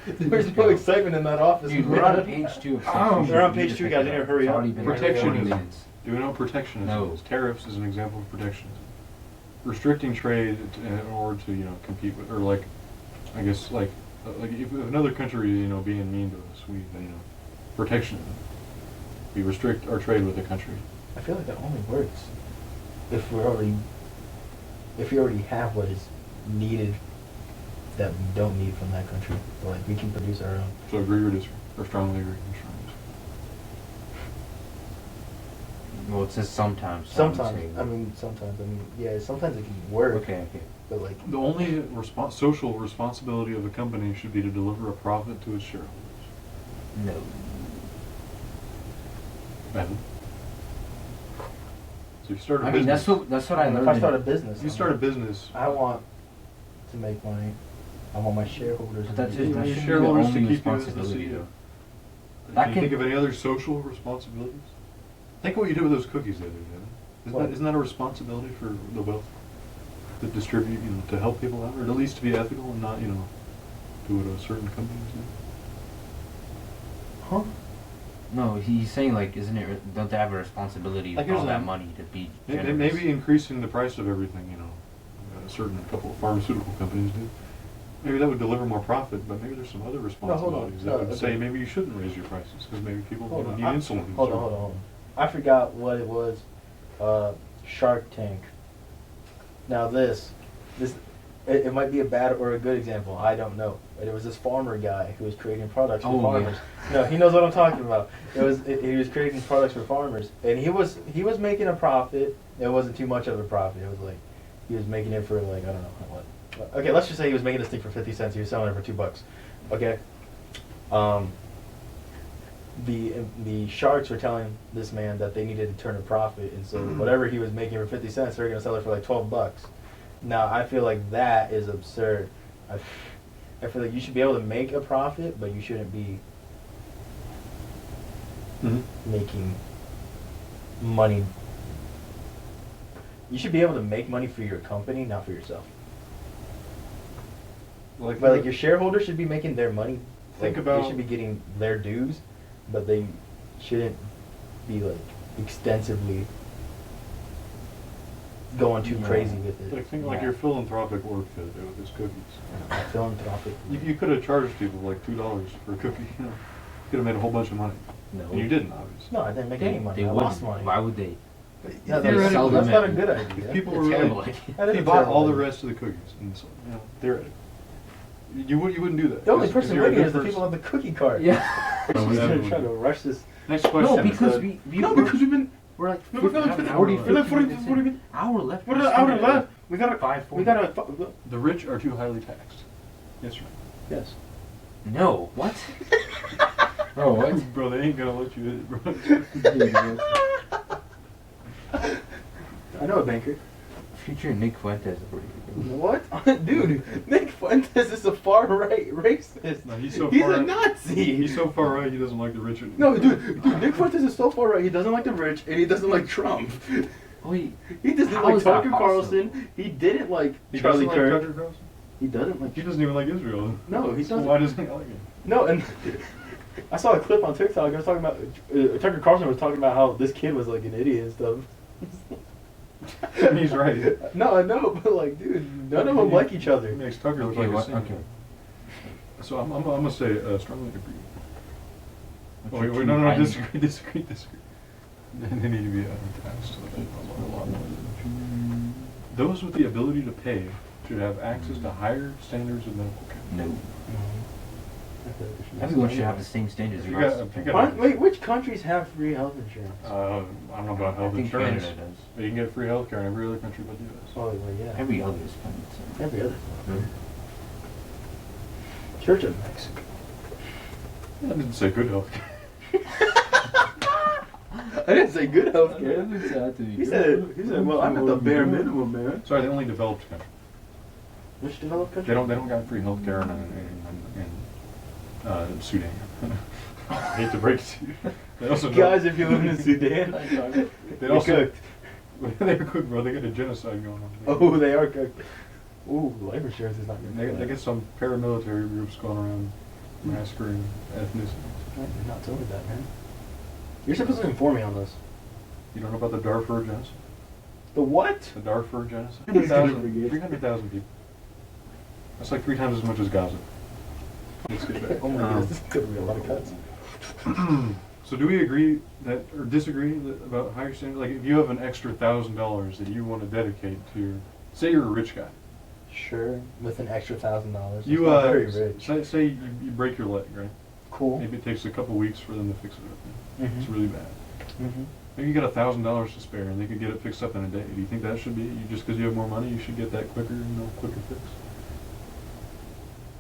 There's no excitement in that office. Dude, we're on page 2 of They're on page 2, guys. You need to hurry up. Protectionism. Do we know what protectionism No. is? Tariffs is an example of protectionism. Restricting trade in order to, compete with, or I guess if another country, being mean to us, we, protectionism. We restrict our trade with the country. I feel like that only works if you already have what is needed that we don't need from that country. So we can produce our own. So agree or disagree? Or strongly agree or strongly disagree? Well, it says sometimes. Sometimes it can work. Okay. But The only social responsibility of a company should be to deliver a profit to its shareholders. No. Evan? So you start a I mean, business. that's what I learned. if I start a business, You start a business. I want to make money. I want my shareholders. But that's to it. be That Your should be shareholders the to only keep you as the responsibility, CEO. though. Can That you can- think of any other social responsibilities? Think of what you did with those cookies the other day. What? Isn't that a responsibility for the wealth to distribute, to help people out, or at least to be ethical and not, do what certain companies do? Huh? No, he's saying isn't it? Don't they have a responsibility with Here's all that a- money to be Maybe generous? maybe increasing the price of everything, a couple of pharmaceutical companies do. Maybe that would deliver more profit, but maybe there's some other responsibilities that would say maybe you shouldn't raise your prices because maybe people need insulin. Hold on. I forgot what it was. Shark Tank. Now it might be a bad or a good example. I don't know. But it was this farmer guy who was creating products for farmers. Yeah. No, he knows what I'm talking about. He was creating products for farmers, and he was making a profit. It wasn't too much of a profit. It was he was making it for I don't know what. Okay, let's just say he was making this thing for 50 cents. He was selling it for $2. Okay. The sharks were telling this man that they needed to turn a profit, and so whatever he was making for 50 cents, they were going to sell it for $12. Now, I feel like that is absurd. I feel like you should be able to make a profit, but you shouldn't be making money. You should be able to make money for your company, not for yourself. But your shareholders should be making their money. They should be getting their dues, but they shouldn't be extensively going too crazy with it. Think your philanthropic work the other day with his cookies. Philanthropic. You could have charged people $2 for a cookie. You could have made a whole bunch of money. No. And you didn't, obviously. No, I didn't make any money. They I wouldn't. lost money. Why would they? No, They sell that's them not a at- good idea. If people It's were terrible really, idea. That if is you a bought terrible all the idea. rest of the cookies, and so, theoretically, you wouldn't do that. The only 'cause person you're a winning good is the person. people on the cookie cart. Yeah. They're trying to rush this. Next question. No, because is, we because we've been. we're No, we got have an 40 hour we got 40 minutes in. 40 Hour left. What is hour left? We got 5:40. We got The rich are too highly taxed. Yes, right. Yes. No. What? Bro, what? Bro, they ain't gonna let you hit it, bro. I know a banker. Future Nick Fuentes. What? Dude, Nick Fuentes is a far right racist. No, he's so He's far a right. Nazi. He's so far right, he doesn't like the rich. No, dude, Nick Fuentes is so far right. He doesn't like the rich, and he doesn't like Trump. Wait. He doesn't How like is that Tucker possible? Carlson. He didn't like He Charlie doesn't like Kirk. Tucker Carlson? He doesn't like. He doesn't even like Israel. No, he So doesn't. why doesn't he like it? No, and I saw a clip on TikTok. I was talking about Tucker Carlson was talking about how this kid was like an idiot and stuff. And he's right. No, I know, but like, dude, none of them like each other. He makes Tucker look Okay, like what? a saint. Okay. So I'm gonna say strongly agree. Oh, Okay, wait, no, I- disagree. They need to be taxed a lot more. Those with the ability to pay should have access to higher standards of medical care. No. Everyone should have the same standards. If you regardless got- of if you pay. got- Wait, which countries have free health insurance? I don't know about I health think insurance. Canada does. But you can get free health care in every other country but the U.S. Oh, well, yeah. Every other is fine. So. Every other. No. Church of Mexico. I didn't say good health care. I didn't say good health care. He said, well, I'm at the bare minimum, man. Sorry, the only developed country. Which developed country? They don't got free health care in Sudan. I hate to break it to you. They also Guys, if you live in Sudan, they you're also cooked. they're cooked, bro. They got a genocide going on. Oh, they are cooked. Ooh, life insurance is not good. They get some paramilitary groups going around massacring ethnicities. I did not tell me that, man. You're supposed to inform me on this. You don't know about the Darfur genocide? The what? The Darfur genocide? He's gonna forget. 300,000 people. That's like 3 times as much as Gaza. Let's get back. Oh my goodness, this is gonna be a lot of cuts. So do we agree that, or disagree about higher standards? Like if you have an extra $1,000 that you want to dedicate to your, say you're a rich guy. Sure, with an extra $1,000. You It's not very rich. say you break your leg, right? Cool. Maybe it takes a couple weeks for them to fix it up. Mhm. It's really bad. Mm-hmm. Maybe you got $1,000 to spare and they could get it fixed up in a day. Do you think that should be, just because you have more money, you should get that quicker, quicker fix?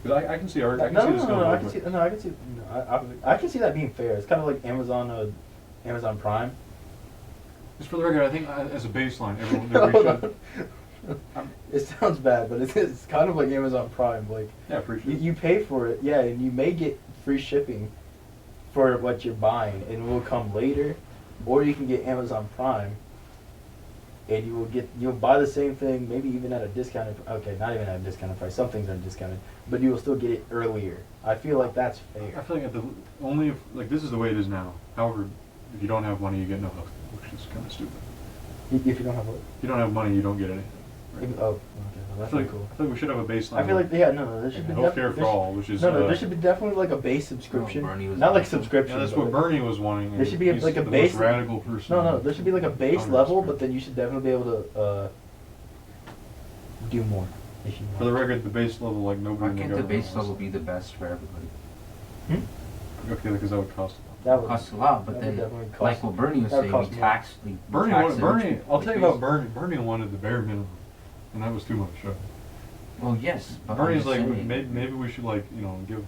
Because I can see No, I can no, see this no, going no, I both can see. ways. No, I can see. No, I can see that being fair. It's kind of like Amazon Prime. Just for the record, I think as a baseline, everyone Hold we on. should. It sounds bad, but it's kind of like Amazon Prime. Like Yeah, appreciate it. you pay for it, yeah, and you may get free shipping for what you're buying, and it will come later, or you can get Amazon Prime, and you'll buy the same thing, maybe even at a discounted. Okay, not even at a discounted price. Some things are discounted, but you will still get it earlier. I feel like that's I fair. feel like only if, like, this is the way it is now. However, if you don't have money, you get no health, which is kind of stupid. If you don't have what? If you don't have money, you don't get anything. Right? Oh, okay, well, I that's feel not like, cool. I feel like we should have a baseline. I feel like no, there should and be healthcare definitely- for all, which is No, there should be definitely like a base subscription. Bernie was Not like awesome. subscription. Yeah, that's but what like- Bernie was wanting. There should be He's like a the base. most radical person. No, there should be like a base Congress, level, right? but then you should definitely be able to do more if you want. For the record, the base level, like Why nobody in can't the the government base wants level it. be the best for everybody? Okay, because that would cost a lot. That would Costs a lot, but that would then, definitely cost- like what Bernie was that would saying, cost we more. tax, we Bernie, tax wanted, the rich Bernie, people I'll like tell you about crazy. Bernie. Bernie wanted the bare minimum, and that was too much. Well, yes, but Bernie's I'm like, just saying, maybe we should give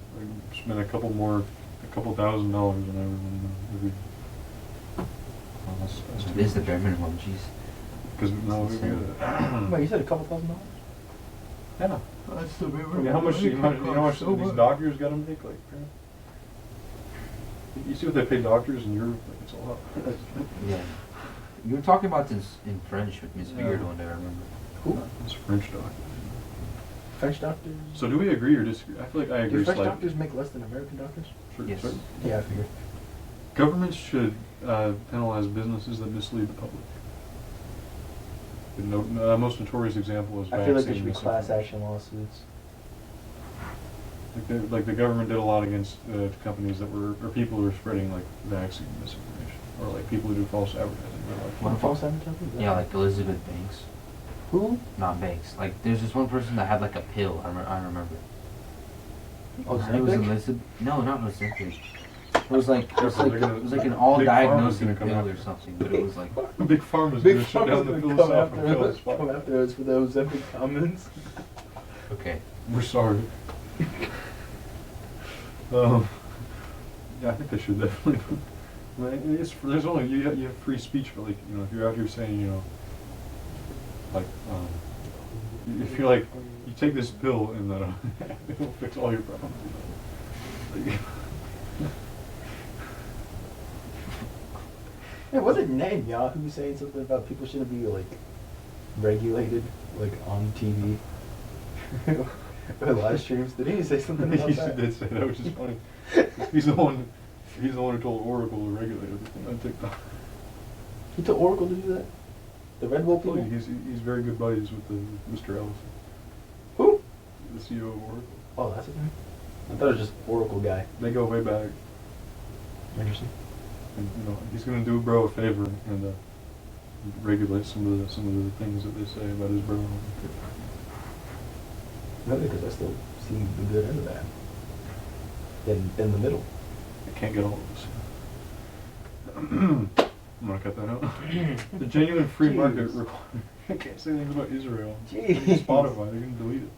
spend a couple $1,000 on everyone. Maybe. Well, that's it is the bare minimum, jeez. Because no, That's insane. Wait, you said a couple $1,000? yeah. That's the bare I mean, how much? You know how much these doctors got to make? Like, you see what they pay doctors in Europe? Like, it's a lot. Yeah. You were talking about this in French with Miss Yeah. Beard one day, I remember. Who? It's French doctors. French doctors? So do we agree or disagree? I feel like I agree Do French slightly. doctors make less than American doctors? Yes. Yeah, I figured. Governments should penalize businesses that mislead the public. The most notorious example is I feel like there vaccine should be class misinformation. action lawsuits. Like the government did a lot against companies that were, or people who were spreading like vaccine misinformation, or like people who do false advertising. They're like, What false advertising? Yeah, like Elizabeth Banks. Who? Not Banks. Like, there's this one person that had like a pill, I remember. Oh, It was Ozempic? Elizabeth. No, not Ozempic. It was like They're gonna- an all Big Pharma's diagnosing gonna come pill after or us. something, but it was like Big Pharma's Big gonna shut Pharma's down the gonna philosophical come pills. after us for those Ozempic comments. okay. We're sorry. Yeah, I think they should definitely. There's only you have free speech, but like if you're out here saying like if you're like you take this pill and it'll fix all your problems. Like, Hey, wasn't Netanyahu saying something about people shouldn't be like regulated, like on TV? With live streams, did he say something about he that? did say that, which is funny. He's the one who told Oracle to regulate everything on TikTok. He told Oracle to do that. The Red Bull people. He's very good buddies with Mr. Ellison, Who? the CEO of Oracle. Oh, that's his name. I thought it was just Oracle guy. They go way back. Interesting. And he's gonna do bro a favor and regulate some of the things that they say about his bro. No, because I still see the good and the bad. In the middle. I can't get all of this. I'm gonna cut that out. The genuine free market Jeez. requires. I can't say anything about Israel. Jeez. Spotify, they're gonna delete it.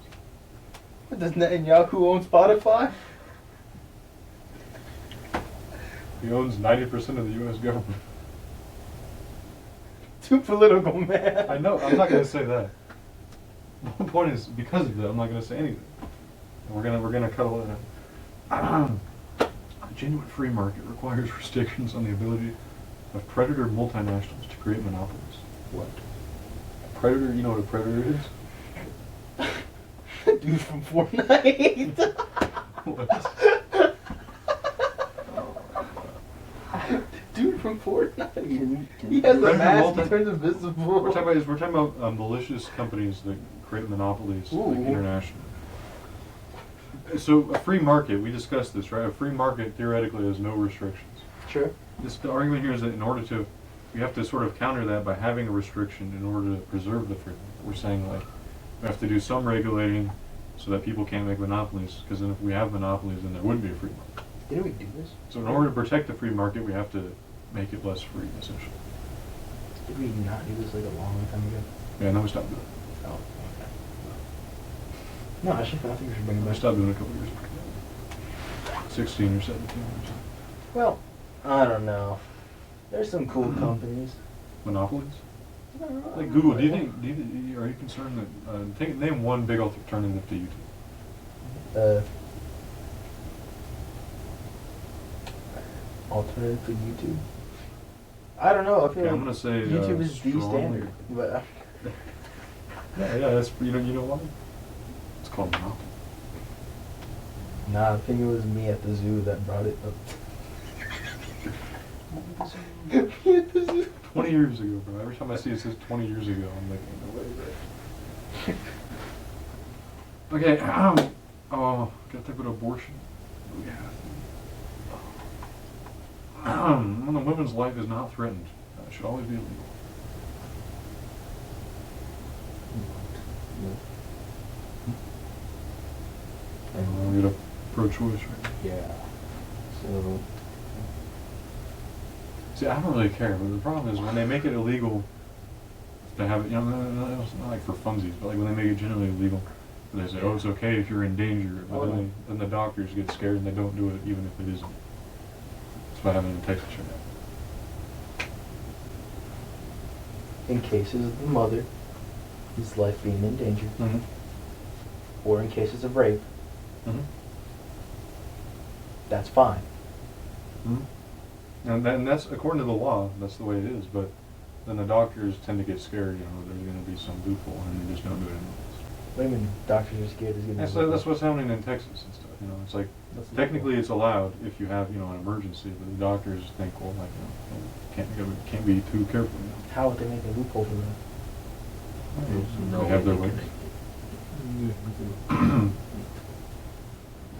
What, does Netanyahu own Spotify? He owns 90% of the U.S. government. Too political, man. I know. I'm not gonna say that. The point is, because of that, I'm not gonna say anything. And we're gonna cut all that out. A genuine free market requires restrictions on the ability of predator multinationals to create monopolies. What? Predator, you know what a predator is? Dude from Fortnite. What? Dude from Fortnite. He has the Predator mask. He turns invisible. We're talking about malicious companies that create monopolies like Ooh. internationally. So a free market, we discussed this, right? A free market theoretically has no restrictions. Sure. The argument here is that we have to sort of counter that by having a restriction in order to preserve the free market. We're saying like we have to do some regulating so that people can't make monopolies, because then if we have monopolies, then there wouldn't be a free market. Didn't we do this? So in order to protect the free market, we have to make it less free, essentially. Did we not do this like a long time ago? Yeah, now we stopped doing it. Oh, okay. No, I think we should bring it We back. stopped doing it a couple years ago. 16 or 17 or something. Well, I don't know. There's some cool companies. Monopolies? Like Google, are you concerned that, name one big alternative to YouTube? Alternative to YouTube? I don't know. I feel Okay, like I'm gonna say, YouTube is the strongly. standard. But Yeah, that's, you know why? It's called Monopoly. nah, I think it was me at the zoo that brought it up. Me at the zoo. 20 years ago, bro. Every time I see it says 20 years ago, I'm like, no way, bro. Okay, oh, gotta talk about abortion. Yeah. When a woman's life is not threatened, it should always be illegal. And we get a pro-choice, right? Yeah. So. See, I don't really care, but the problem is when they make it illegal to have it, it's not like for funsies, but like when they make it generally illegal, they say, oh, it's okay if you're in danger, but then the doctors get scared and they don't do it even if it isn't. That's what happened in Texas right now. In cases of the mother, his life being in danger, Mm-hmm. or in cases of rape, Mm-hmm. that's fine. Mm-hmm. And that's according to the law, that's the way it is, but then the doctors tend to get scared, there's going to be some loophole and they just don't do it anymore. What do you mean doctors are scared? That's what's happening in Texas and stuff. It's like technically it's allowed if you have an emergency, but the doctors think, well, like can't be too careful. How would they make a loophole for that? They have their ways.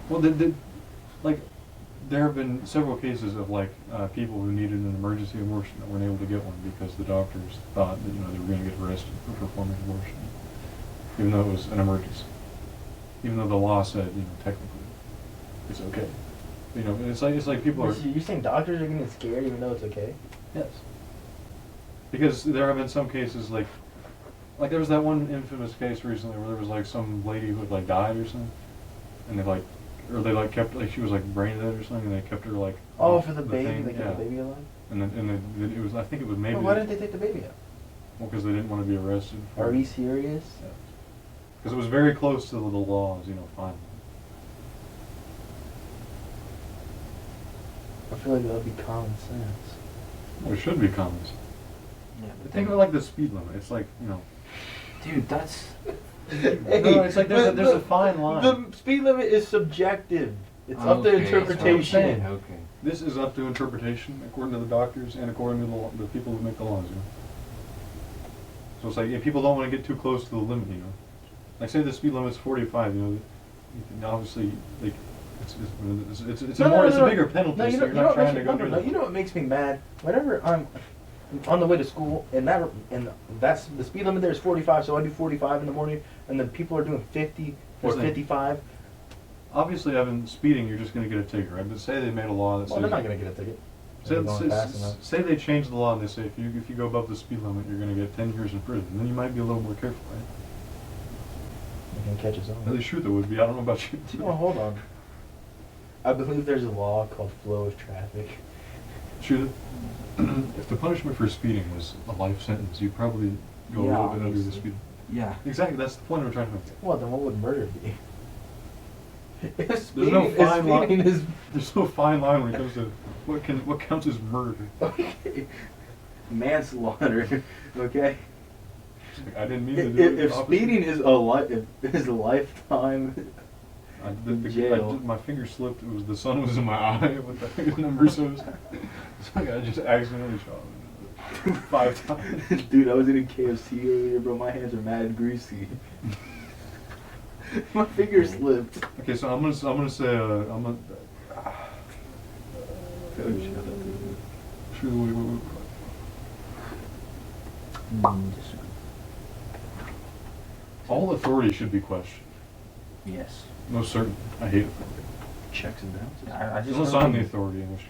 Well, there have been several cases of people who needed an emergency abortion that weren't able to get one because the doctors thought that they were going to get arrested for performing abortion, even though it was an emergency. Even though the law said, technically, it's okay. It's like people are. You're saying doctors are getting scared even though it's okay? Yes. Because there have been some cases like there was that one infamous case recently where there was some lady who had died or something, and they or they like kept like she was like brain dead or something, and they kept her like. Oh, off for the baby, thing. they kept the baby alive? And then it was, I think it was maybe. Well, why didn't they take the baby out? Well, because they didn't want to be arrested. Are we serious? Because it was very close to the laws, you know, finally. I feel like that would be common sense. Well, it should be common sense. Yeah, But think of it like the speed limit. It's like, you know. dude, that's No, it's like there's a fine line. The speed limit is subjective. It's up to Okay, that's what I'm interpretation. saying, okay. This is up to interpretation, according to the doctors and according to the people who make the laws, you know. So it's like, if people don't want to get too close to the limit, you know. Like, say the speed limit's 45, you know, you can obviously, like, it's a bigger penalty, No, you so know, you're you know not what trying makes to me, go no, through no, that. you know what makes me mad? Whenever I'm on the way to school, and that's the speed limit there is 45, so I do 45 in the morning, and then people are doing 50 or Here's the thing. 55. Obviously, Evan, speeding, you're just going to get a ticket, right? But say they made a law that Well, says... they're not going to get a ticket. Say, They're going fast enough. say they change the law and they say if you go above the speed limit, you're going to get 10 years in prison. Then you might be a little more careful, right? You can catch his At own. least Shrutha would be. I don't know about you. Oh, hold on. I believe there's a law called flow of traffic. Shrutha, if the punishment for speeding was a life sentence, you'd probably go a little bit under the obviously. speed. Yeah. Exactly, that's the point we're trying to make. Well, then what would murder be? If There's speeding, no if fine line. speeding is There's no fine line when it comes to what counts as murder. okay. Manslaughter. Okay. Like, I didn't mean to do it. If speeding is a lifetime. Jail. My finger slipped. The sun was in my eye. What the number so like I just accidentally shot him 5 times. Dude, I was eating KFC earlier, bro. My hands are mad greasy. My finger slipped. Okay, so I'm gonna say I'm gonna. Wait. Disagree. All authority should be questioned. Yes. Most certainly. I hate authority. Checks and balances. I just Unless I'm the authority, in which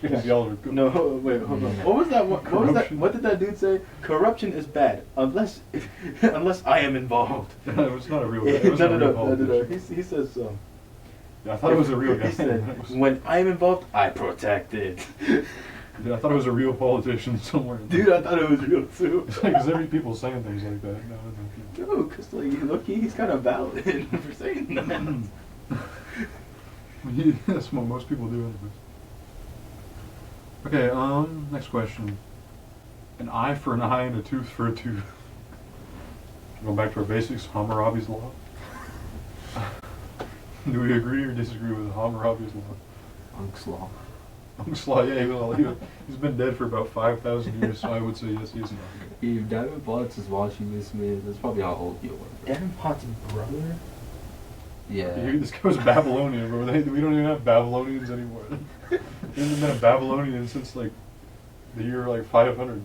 case y'all are good. No, wait, hold on. What was that? What was that? What did that dude say? Corruption is bad unless I am involved. It's not a real guy. It wasn't a real No. politician. He says Yeah, I thought it was a real guy. He said, when I'm involved, I protect it. Dude, I thought it was a real politician somewhere. Dude, I thought it was real too. It's like, cause there be people saying things like that. No, because like, look, he's kind of valid for saying that. That's what most people do anyways. Okay, next question. An eye for an eye and a tooth for a tooth. Going back to our basics, Hammurabi's law. Do we agree or disagree with Hammurabi's law? Unk's law. Unk's law, yeah, he's been dead for about 5,000 years, so I would say yes, he's an Unk. If Davenport is watching this, man, that's probably how old you are. Davenport's brother? You hear Yeah. this guy was Babylonian, bro. We don't even have Babylonians anymore. There hasn't been a Babylonian since like the year like 500.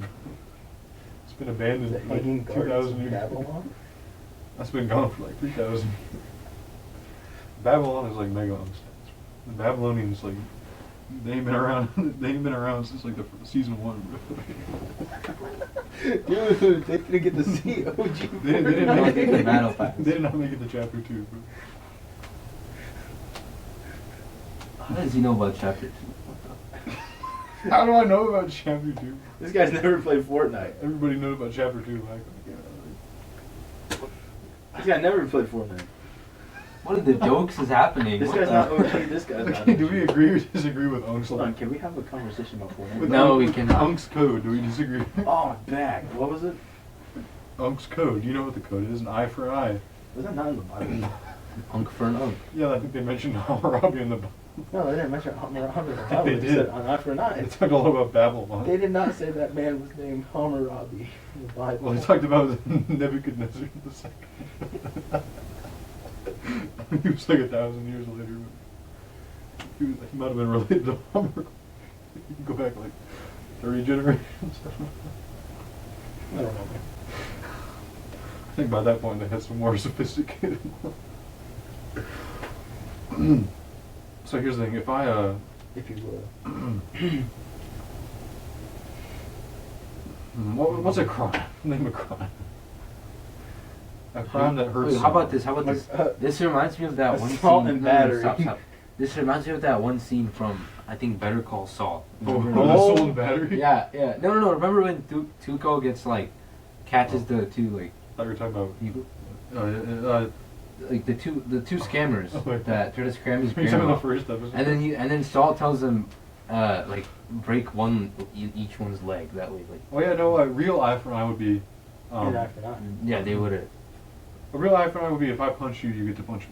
It's been abandoned The for hanging like gardens 2,000 of years. Babylon? That's been gone for like 3,000. Babylon is like mega unstable. The Babylonians like they ain't been around. They ain't been around since like the season 1, bro. Dude, they didn't get to see OG. They didn't Not make get the battle pass. They did not make it to chapter 2, bro. How does he know about chapter 2? How do I know about chapter 2? This guy's never played Fortnite. Everybody knows about chapter 2. This guy never played Fortnite. What are the jokes is happening? This What guy's the- not OG. This guy's not Okay, OG. do we agree or disagree with Unk's Hold law? on, can we have a conversation about Fortnite? With No, Unk- we with cannot. Unk's code, do we disagree? Oh, back. What was it? Unk's code, you know what the code is? An eye for an eye. Was that not in the Bible? Unk for an unk. Yeah, I think they mentioned Hammurabi in the Bible. No, they didn't mention Hammurabi in the I think Bible. they They did. said an eye for an eye. They talked all about Babylon. They did not say that man was named Hammurabi in the Bible. Well, they talked about Nebuchadnezzar II. He was like 1,000 years later. He might have been related to Hammurabi. You can go back like 30 generations. I don't know, man. I think by that point they had some more sophisticated So here's the thing, if I, If you will. what's a crime? Name a crime. A crime that hurts. Wait, how about this? How about Like, this? This reminds me of that one assault scene. and no, no, battery. stop. This reminds me of that one scene from I think Better Call Saul. Oh, Remember? the soul and battery? Yeah. No. Remember when Tuco gets like catches the two like I thought you were talking about. people, Uh, like the two scammers Oh, wait. that try to scam his Are you talking grandma. about the first episode? And then Saul tells them, like break each one's leg. That way, like Oh yeah, no. A real eye for an eye would be. An eye for an eye. yeah, they would have. A real eye for an eye would be if I punch you, you get to punch me.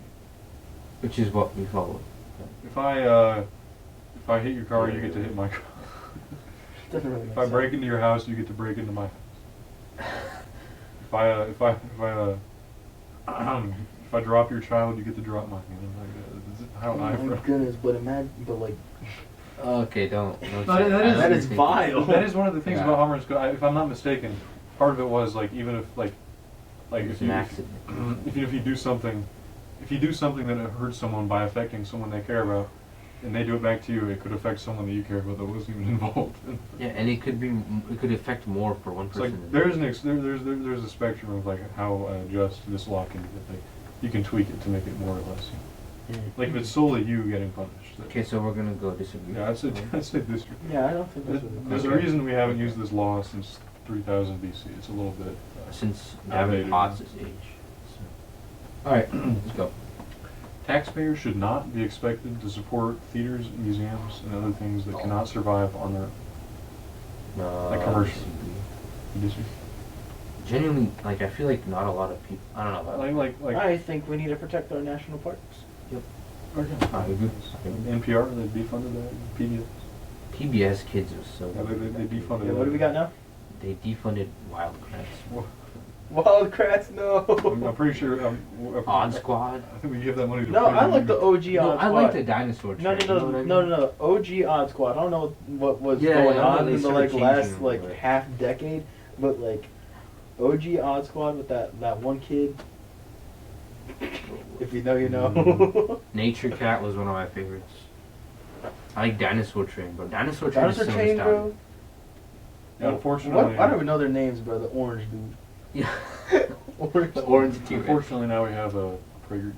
Which is what we follow. If I hit your car, you get to hit my car. Doesn't really make If I sense. break into your house, you get to break into my house. If I drop your child, you get to drop mine. You know, like, this is how Oh eye my for. goodness, but like, Okay, don't. That is vile. That is one of the things Yeah. about Homer's. If I'm not mistaken, part of it was like even if like It's if an you accident. if you do something, if you do something that hurts someone by affecting someone they care about, and they do it back to you, it could affect someone that you care about that wasn't even involved. Yeah, and it could affect more for one It's person. like than there's a spectrum of like how just this law can be. Like you can tweak it to make it more or less. Like if it's solely you getting punished. Okay, so we're gonna go disagree. Yeah, I'd say this. yeah, I don't think that's what There's a Okay. reason we haven't used this law since 3000 BC. It's a little bit. Since Outdated. Gavin Potts' age. So. All right, let's go. Taxpayers should not be expected to support theaters, museums, and other things that cannot survive on their own. Like commercial. disagree. Genuinely, like I feel like not a lot of people. I don't know. About I think we need to protect our national parks. I agree. NPR, they defunded that. PBS. PBS kids are so. Yeah, they defunded Yeah, that. what do we got now? They defunded Wildcrats. Well, Wildcrats, no. I'm pretty sure. Odd Squad. I think we give that money to. No, I like the OG No, Odd I Squad. like the dinosaur. No, train, you know what I mean? no. OG Odd Squad. I don't know what was Yeah, going yeah, I know on they in the started like last changing like them, but- half decade, but like OG Odd Squad with that one kid. If you know, you know. Nature Cat was one of my favorites. I like Dinosaur Train, bro. Dinosaur Train Dinosaur is so Chain, nostalgic. bro. Yeah, unfortunately. I don't even know their names, bro. The orange dude. Yeah. Orange. The orange T-Rex. Unfortunately, now we have a PragerU.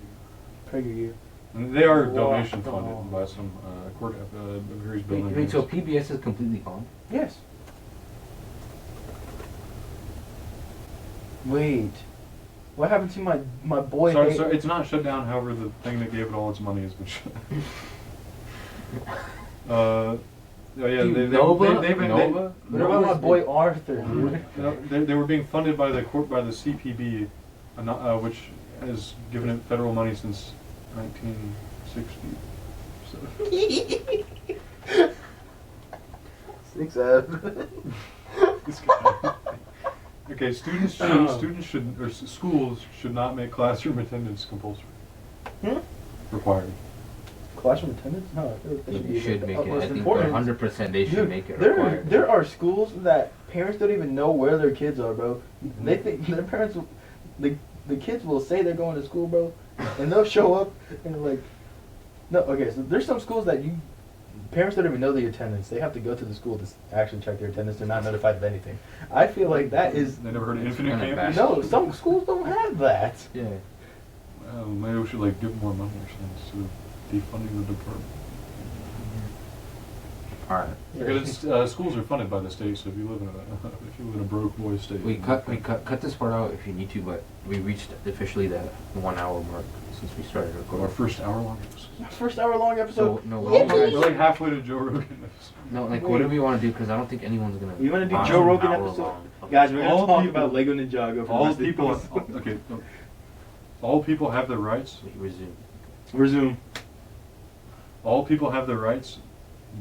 PragerU. And they are Wow. donation Oh. funded by some various Wait, buildings. so PBS is completely gone? Yes. Wait. What happened to my boy? Sorry, it's not shut down. However, the thing that gave it all its money has been shut. Oh yeah, Dude, Nova? they've been. Nova? What about my boy Arthur, dude? They were being funded by the CPB, which has given it federal money since 1960. So. 6 F. This guy. Okay, schools should not make classroom attendance compulsory. Required. Classroom attendance? No, I feel like that They should make it. I utmost think importance. 100% they should Dude, make it there, required. there are schools that parents don't even know where their kids are, bro. They think their parents, the kids will say they're going to school, bro, and they'll show up and they're like, no, okay, so there's some schools that parents don't even know the attendance. They have to go to the school to actually check their attendance. They're not notified of anything. I feel like that is, They never heard of It's Infinite kinda Campus? bad. no, some schools don't have that. Yeah. Well, maybe we should like give more money or something instead of defunding the department. Alright. Because schools are funded by the state, so if you live in a broke boy state. We cut this part out if you need to, but we reached officially the 1 hour mark since we started Our recording. first hour-long episode. First hour-long So episode. no, We're what do you like guys, halfway to Joe Rogan. no, like what do we want to do? Because I don't think anyone's gonna. You want to do watch Joe an Rogan hour episode? long fucking- Guys, we're All gonna talk people- about Lego Ninjago for the All rest of the people, episode. okay, no. All people have their rights. Wait, resume. Resume. All people have their rights,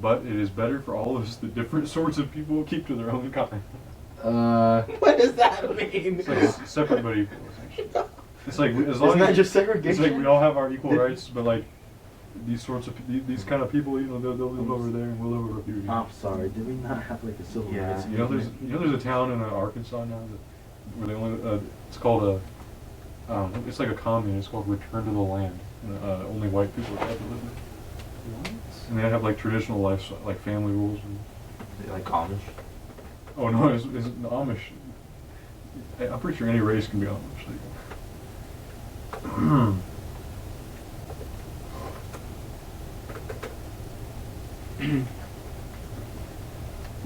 but it is better for all of us that different sorts of people keep to their own kind. What does that mean? It's like separate but equal, essentially. It's like as long Isn't that as just it's segregation? like we all have our equal rights, but like these sorts of these kind of people, you know, they'll live over there and we'll live over here. I'm sorry, did we not have like a civil Yeah. rights? You know, there's a town in Arkansas now where they only it's called it's like a commune. It's called Return to the Land. Only white people are allowed to live there. What? And they have like traditional life, like family rules. And, Is it like Amish? oh no, it's Amish. I'm pretty sure any race can be Amish. Like,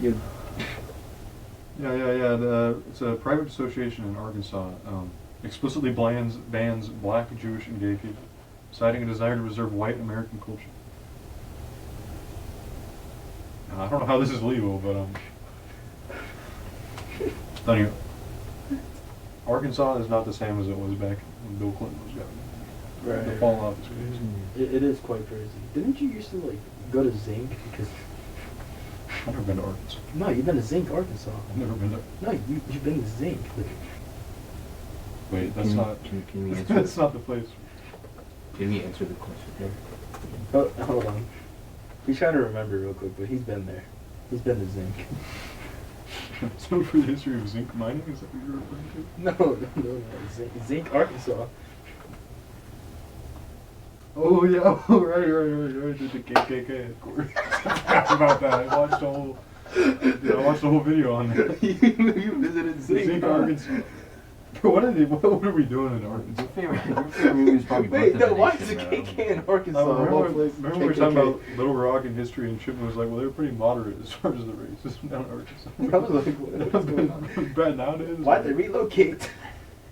You. Yeah. It's a private association in Arkansas. Explicitly bans black, Jewish, and gay people, citing a desire to preserve white American culture. I don't know how this is legal, but anyway, Arkansas is not the same as it was back when Bill Clinton was governor. Right. The fallout is crazy. It is quite crazy. Didn't you used to like go to Zinc because? I've never been to Arkansas. No, you've been to Zinc, Arkansas. I've never been to. No, you've been to Zinc. Like, Wait, that's not. Can we answer? That's not the place. Can we answer the question here? oh, hold on. He's trying to remember real quick, but he's been there. He's been to Zinc. So for the history of zinc mining, is that what you're referring to? No. Zinc, Arkansas. Oh yeah, oh, right. The KKK, of course. I forgot about that. I watched the whole video on that. you visited Zinc, Arkansas. Bro, what are we doing in Arkansas? Your favorite movie is probably Wait, Birth no, of a why is Nation, the man. KK in Arkansas? Remember we were KKK. talking about Little Rock and history, and Chip was like, well, they were pretty moderate as far as the racism down in Arkansas. I was like, what's going on? Bad nowadays. Why'd they relocate?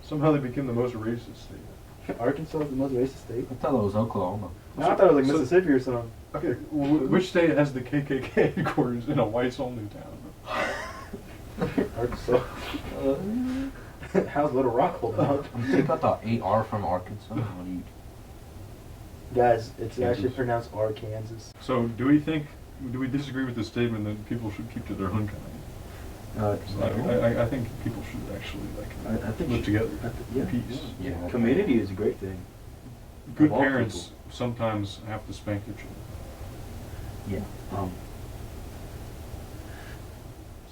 Somehow they became the most racist state. Arkansas is the most racist state. I thought it was Oklahoma. No, I thought it was like So- Mississippi or something. Okay, which state has the KKK headquarters in a whites-only town? Arkansas. How's Little Rock holding up? Take out the AR from Arkansas. What do you? Guys, it's actually Kansas. pronounced Arkansas. So, do we disagree with the statement that people should keep to their own kind? I think people should actually I think live together yeah. in peace. Yeah. Community is a great thing. Good Of all parents sometimes have to spank their children. Yeah.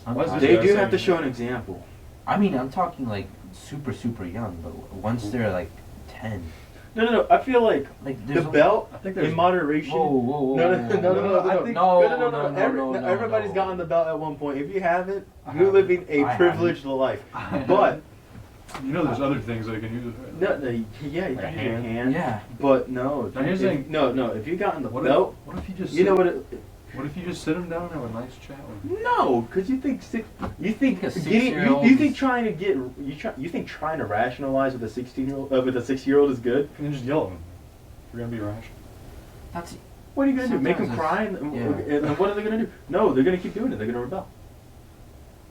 Why is this They guy do saying have to that? show an example. I mean, I'm talking like super young, but once they're like 10, No. I feel like like the there's belt I think there's in moderation. Whoa. No. I think- No. Everybody's no. gotten the belt at one point. If you haven't, you're living a I privileged life. But You know, there's other things they can use. no, yeah, you Like a can use your hand? hand. Yeah. But no. Now here's the thing. No. If you gotten the What belt, if you just you know what? What if you just sit them down and have a nice chat with them? No, because you think A 6-year-old you think is- trying to rationalize with a 6-year-old is good. And then just yell at them. You're gonna be rational. That's What are you gonna do? Make them Sometimes cry? And what are they gonna do? No, they're gonna keep doing it. They're gonna rebel.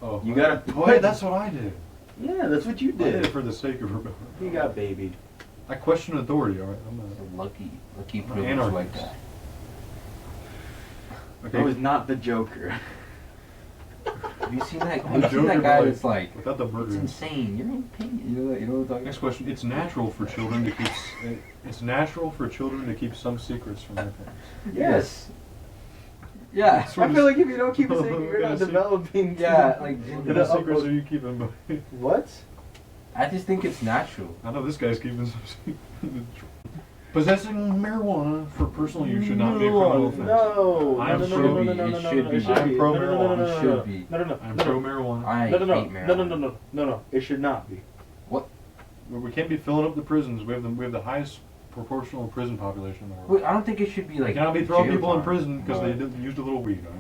Oh, You gotta- Wait, that's what I did. Yeah, that's what you I did it did. for the sake of rebellion. You got babied. I question authority. All right, I'm a a. lucky I'm an privilege like anarchist. that. Okay. I was not the Joker. Have you seen that? I'm Have a you seen that Joker, guy but that's like, without the it's murder. insane. You're in pain. You know what I'm talking Next about? question. It's natural for children to keep. It's natural for children to keep some secrets from their parents. Yes. Yeah. I feel like if you don't keep it secret, We're you're gonna not see- developing. Yeah, like What Did kind of I secrets upload- are you keeping? Buddy? What? I just think it's natural. I know this guy's keeping some secrets. Possessing marijuana for personal use should not be a criminal offense. No. I'm No. pro- it should be. It should I'm be. pro No, no, no, marijuana. no, It no, should be. No. I'm pro marijuana. I No. hate marijuana. No. It should not be. We can't be filling up the prisons. We have the highest proportional prison population in the world. Wait, I don't think it should be We like. cannot be throwing jail people in time. prison because they No. used a little weed. All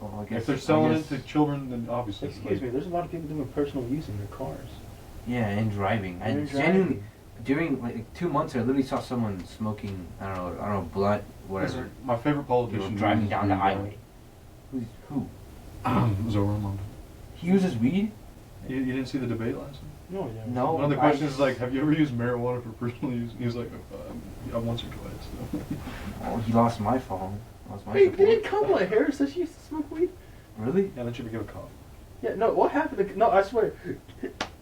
right? Well, I guess- If they're I selling guess- it to children, then obviously. Excuse me. There's a lot of people doing personal use in their cars. Yeah, and driving. I And genuinely driving. during like 2 months, I literally saw someone smoking. I don't know, blunt, whatever. Listen, my favorite You know, politician driving uses down the weed, highway. Who? Zoe Armando. He uses weed? You didn't see the debate last night? No, yeah. No. One of the I questions is just- like, have you ever used marijuana for personal use? And he was like, yeah, once or twice. So. Oh, he lost my phone. Lost my Wait, didn't support. Kamala Harris say she used to smoke weed? Really? Yeah, then she became a cop. Yeah, no, what happened to... No, I swear.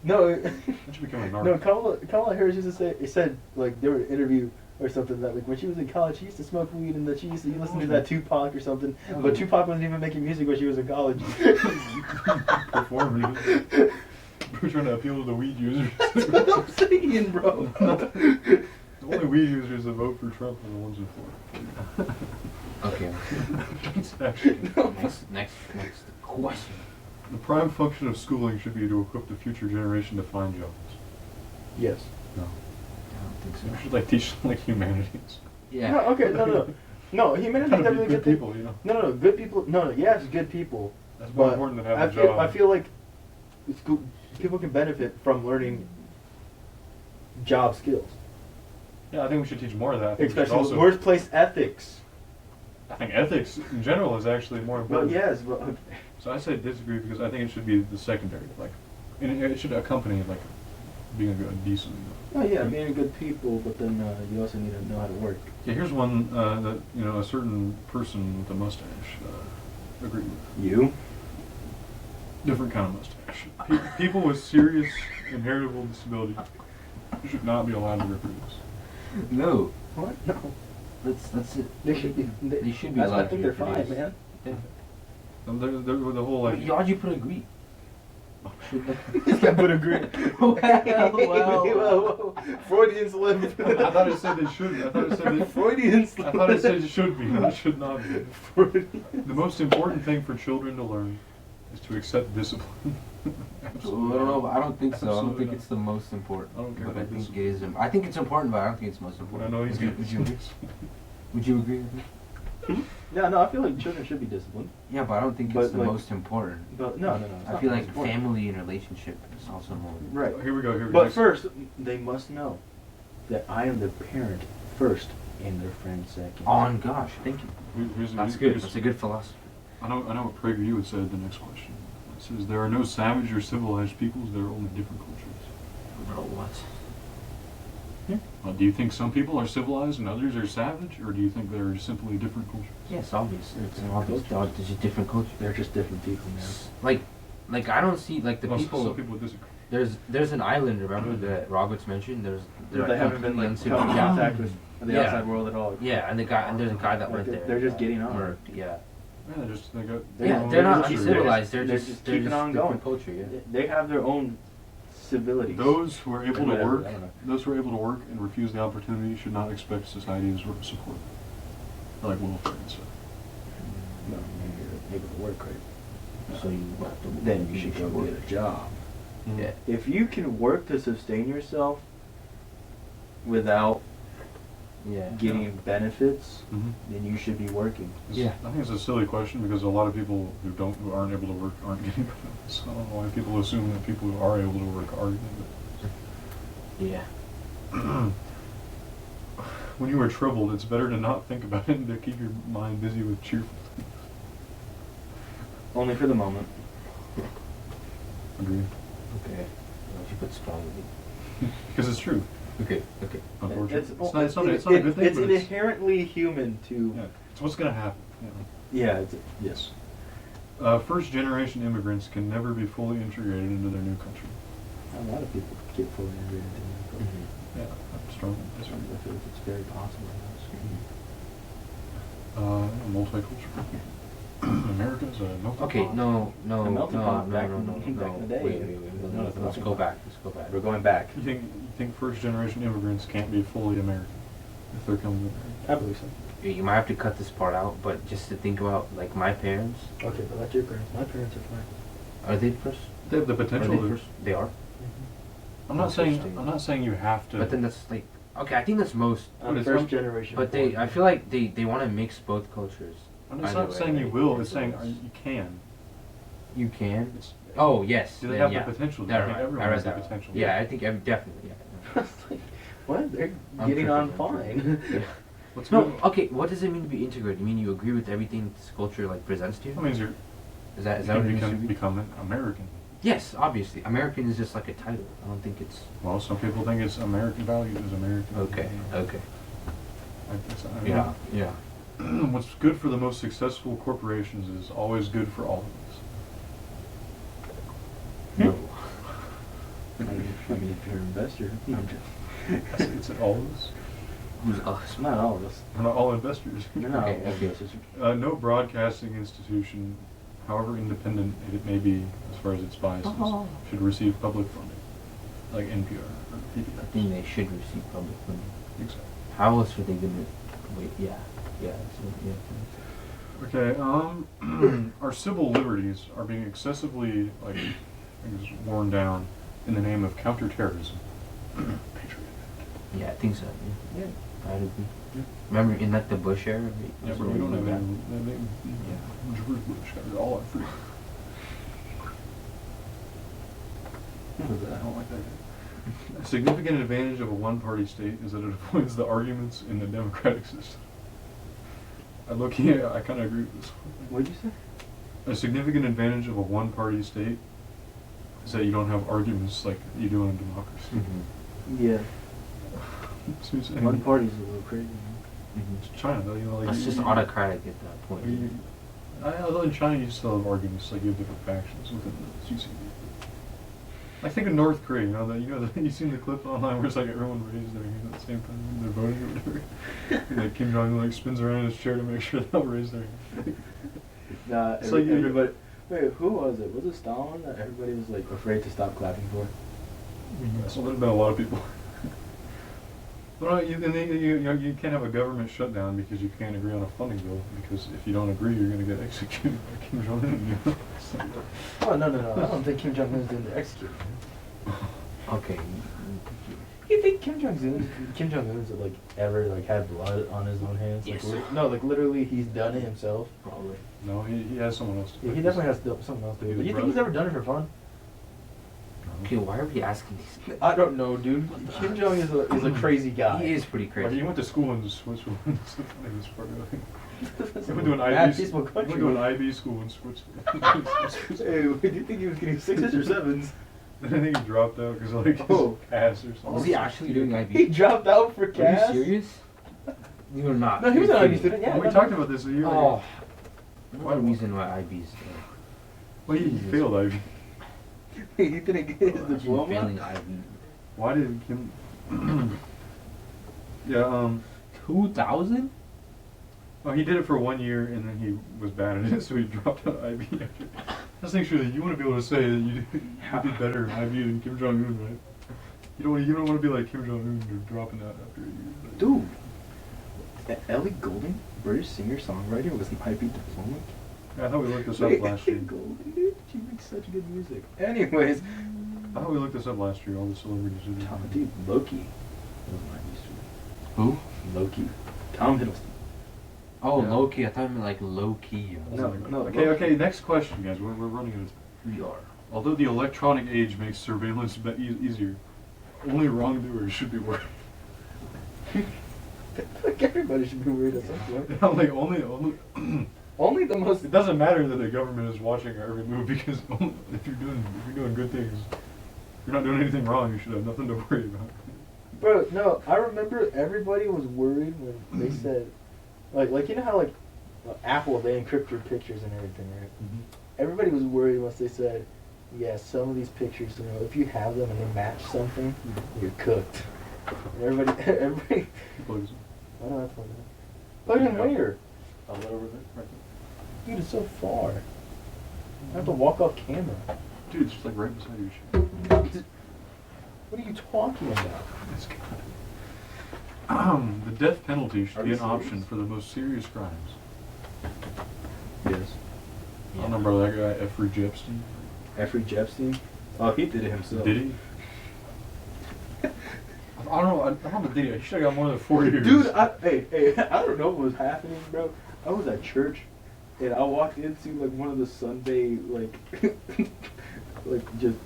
No, Then she became a narc. no, Kamala Harris used to say... It said, like, there were an interview or something that, like, when she was in college, she used to smoke weed and that she used to listen to that Tupac or something. But Tupac wasn't even making music when she was in college. Performing. We're trying to appeal to the weed users. That's what I'm saying, bro. The only weed users that vote for Trump are the ones who for. Okay. It's actually. Next question. The prime function of schooling should be to equip the future generation to find jobs. Yes. No. don't think so. We should like teach them like humanities. Yeah. No, okay, no. Humanity's Gotta be definitely a good good thing. people, you know. No, good people. No, yes, good people. That's more But important than having I a feel, job. I feel like people can benefit from learning job skills, Yeah, I think we should teach more of that. I think we should especially also, workplace ethics. I think ethics in general is actually more Well, important. yes, but So I say disagree because I think it should be the secondary, like, and it should accompany like being a good, decent. oh yeah, being good people, but then you also need to know how to work. Okay, here's one that a certain person with a mustache agreed with. You? Different kind of mustache. People with serious inheritable disability should not be allowed to reproduce. No. What? No. That's it. They should be. They should be I allowed think to they're fine, reproduce. man. Yeah. And the whole like. Why'd you put agree? Should I would agree. Well. Whoa. Freudian slip. I thought it said they should. I thought it said that. Freudian slip. I thought it said it should be, not should not be. Freudian. The most important thing for children to learn is to accept discipline. Absolutely. I don't know. I don't think so. I don't Absolutely think not. it's the most important. I don't care But I about think discipline. it is. I think it's important, but I don't think it's most When important. I know he's would you, would you agree with me? Yeah, no, I feel like children should be disciplined. Yeah, but I don't think But, it's the like- most important. But no. It's I not feel the like most important. family and relationship is also more. Right. Here we go. Here we go. But Next- first, they must know that I am the parent first and their friend second. On gosh, thank you. That's good. here's- That's a good philosophy. I know what PragerU would say at the next question. It says there are no savage or civilized peoples. There are only different cultures. Bro, what? Do you think some people are civilized and others are savage, or do you think they're simply different cultures? Yes, obvious. It's an obvious. Cultures. There's just different culture. They're just different people, man. Like I don't see like the Well, people. Some people would disagree. There's an island. Remember that Roberts mentioned. They're They haven't been like completely come in uncivilized. contact with the Yeah. outside world at all. Yeah, and there's a guy that Like, went there. they're just getting on. Murked, yeah. Yeah, they got. Yeah, they're not history. uncivilized. They're They're just just keeping on different going. culture. Yeah. They have their own civilities. Those who are able to Whatever, work, I don't know. those who are able to work and refuse the opportunity should not expect society's support. Like welfare and stuff. No, you're able to work, right? So you have to. Then you should go get a job. Yeah. If you can work to sustain yourself without Yeah. getting benefits, Mm-hmm. then you should be working. Yeah. I think it's a silly question because a lot of people who aren't able to work aren't getting benefits. I don't know why people assume that people who are able to work are getting Yeah. benefits. When you are troubled, it's better to not think about it and to keep your mind busy with cheerful things. Only for the moment. Agree? Okay. Why don't you put strongly? Because it's true. Okay. Okay. Unfortunately, it's not a good thing. It's but inherently human to. yeah, it's what's gonna happen. Yeah. Yes. First generation immigrants can never be fully integrated into their new country. A lot of people get fully integrated into it. Yeah, I'm strongly disagree. I feel like it's very possible. Multicultural. America's a melting Okay. pot. No. The melting pot back in the day. Wait. Let's go back. Let's go back. We're going back. You think first generation immigrants can't be fully American if they're coming to America? I believe so. You might have to cut this part out, but just to think about like my parents. Okay, but that's your parents. My parents are fine. Are they first? They have the Are potential they to. first? They are. I'm not saying. Interesting. I'm not saying you have to. But then that's like okay. I think that's most. But I'm it's first not- generation. But they, I feel like they want to mix both cultures. I'm just Either not way, saying you right? will. It's saying you can. You can. It's, Oh yes. Do they then have yeah. the potential? Yeah, I think right. everyone I read has the that. potential. Yeah, I think definitely. Yeah. What? They're I'm getting on tripping, I'm fine. tripping. What's No, good? okay. What does it mean to be integrated? You mean you agree with everything this culture like presents to you? That means you're. Is that you what it can means to be? become an American. Yes, obviously. American is just like a title. I don't think it's. Well, some people think it's American values, American. Okay. Okay. I mean, Yeah. Yeah. What's good for the most successful corporations is always good for all of No. I mean, if you're an investor, I'm just. us. It's all of us. Who's us? Not all of us. We're not all investors. They're not Okay, all okay. investors. No broadcasting institution, however independent it may be as far as its biases, Oh. should receive public funding, like NPR or I PBS. think they should receive public funding. Exactly. How else are they gonna? Wait. Yeah. Yeah. So, yeah. Okay. Our civil liberties are being excessively worn down in the name of counterterrorism. Patriot. Yeah, I think so. Yeah. I'd agree. Yeah. Remember in like the Bush era? Yeah, but we don't have any. George Bush got it all out free. I don't like that guy. A significant advantage of a one-party state is that it avoids the arguments in the democratic system. I kind of agree with this one. What'd you say? A significant advantage of a one-party state is that you don't have arguments like you do in a democracy. Mm-hmm. Yeah. So One party's a little crazy. It's China, though, you know, like That's just autocratic at that point. Although in China you still have arguments, like you have different factions within the CCP. I think in North Korea, you seen the clip online where it's like everyone raises their hand at the same time when they're voting or whatever. And, like Kim Jong Un like spins around in his chair to make sure they all raise their hand. Nah, It's like everybody. Wait, who was it? Was it Stalin that everybody was like afraid to stop clapping for? So there's been a lot of people. But you can't have a government shutdown because you can't agree on a funding bill, because if you don't agree, you're going to get executed by Kim Jong Un. Oh no! I don't think Kim Jong Un's doing the executing. Okay. You think Kim Jong Un's like ever like had blood on his own hands? Yes. Like, no, like literally he's done it himself. Probably. No, he has someone else. Yeah, he definitely has someone else to do it. But you think he's ever done it for fun? Okay, why are we asking these? I don't know, dude. Kim Jong is a crazy guy. He is pretty Like, crazy. he went to school in Switzerland. That's the funniest part of it. He went to an Mad IB. peaceful He country. went to an IB school in Switzerland. Hey, do you think he was getting sixes or sevens? I think he dropped out because of like his Oh. ass or something. Was he actually doing IB? He dropped out for Are you cash. serious? You are not. No, he was an You're IB kidding. student. Yeah, Well, we no, talked no. about this a year Oh. ago. What a reason why IB's Well, he Jesus. failed IB. He didn't get his diploma. failing IB. Why did Kim? Yeah. 2000? Oh, he did it for 1 year and then he was bad at it, so he dropped out of IB after. Just think sure that you want to be able to say that you did better in IB than Kim Jong Un, right? You don't want to be like Kim Jong Un. You're dropping out after a year. Dude, Ellie Goulding, British singer-songwriter, was an IB diploma. Yeah, I thought we looked this up last year. Ellie Goulding, dude, she makes such good music. Anyways, I thought we looked this up last year. All the celebrities did it. dude, Loki was an IB student. Who? Loki, Tom Hiddleston. Oh, Yeah. low-key. I thought you meant like low-key. No, Okay, next question, guys. We're running out of time. We are. Although the electronic age makes surveillance easier, only wrongdoers should be worried. Like everybody should be worried at some point. I'm like, only. Only the most. It doesn't matter that the government is watching our every move, because if you're doing good things, if you're not doing anything wrong, you should have nothing to worry about. Bro, no, I remember everybody was worried when they said, like you know how like Apple, they encrypt your pictures and everything, right? Mm-hmm. Everybody was worried once they said, yeah, some of these pictures, you know, if you have them and they match something, you're cooked. And everybody. Why do I plug it in? Plug it in where? Right there. Dude, it's so far. I have to walk off camera. Dude, it's just like right beside your shit. What are you talking about? It's good. The death penalty should Are be you an option serious? for the most serious crimes. Yes. I don't remember that guy, Jeffrey Epstein. Jeffrey Epstein? Oh, he did it himself. Did he? I don't know, did he? He should have got more than 4 years. Dude, hey, I don't know what was happening, bro. I was at church, and I walked into like one of the Sunday like just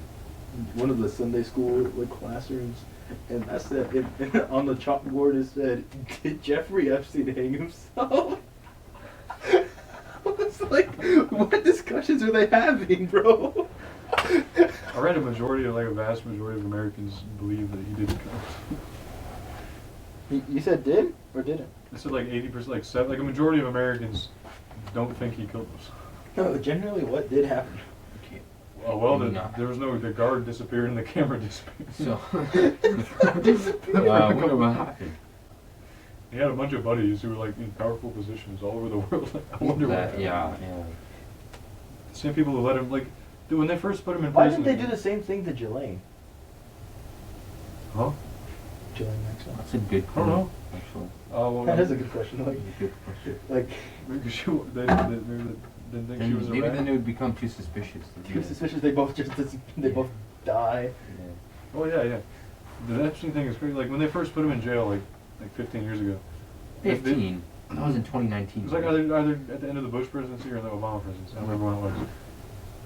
one of the Sunday school like classrooms, and I said, and on the chalkboard it said, "Did Jeffrey Epstein hang himself?" I was like, what discussions are they having, bro? I read a vast majority of Americans believe that he didn't kill. You said did or didn't? They said like 80%, like a majority of Americans don't think he killed us. No, generally what did happen? Well, No. there was the guard disappeared and the camera disappeared. So. I wonder what happened. He had a bunch of buddies who were like in powerful positions all over the world. I wonder what happened. Yeah. The same people who let him, like, dude, when they first put him in Why prison. didn't they do the same thing to Jelaine? Huh? Jelaine Maxwell. That's a good I don't know. Actually. Well, That is a good question. That's a good question. Like maybe they didn't think she was a Maybe rat. then it would become too suspicious. too suspicious. They both die. Yeah. Oh yeah. The Epstein thing is crazy. Like when they first put him in jail, like 15 years ago. 15. That was in 2019. It was like either at the end of the Bush presidency or the Obama presidency. I don't remember when it was.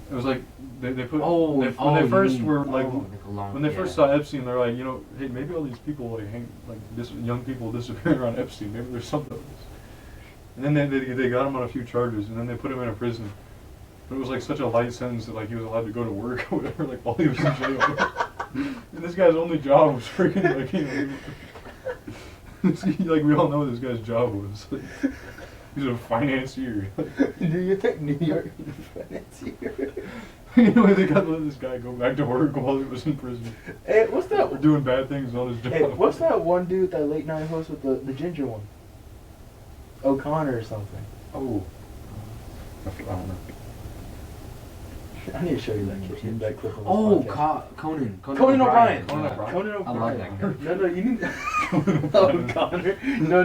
It was like they put when they first were like when they first saw Epstein, they're like, you know, hey, maybe all these people like young people disappearing around Epstein. Maybe there's something. And then they got him on a few charges, and then they put him in a prison. But it was like such a light sentence that like he was allowed to go to work or whatever, like while he was in jail. And this guy's only job was freaking like, you know, like we all know what this guy's job was. Like, he's a financier. New York financier. You know, they got to let this guy go back to work while he was in prison. Hey, what's that? Or doing bad things on his job. Hey, what's that one dude, that late night host with the ginger one? O'Connor or something. Oh. I don't know. I need to show you that kid. That clip of his Oh, podcast. Conan O'Brien. Conan O'Brien. Conan I O'Brien. love that guy. No, you need. O'Connor.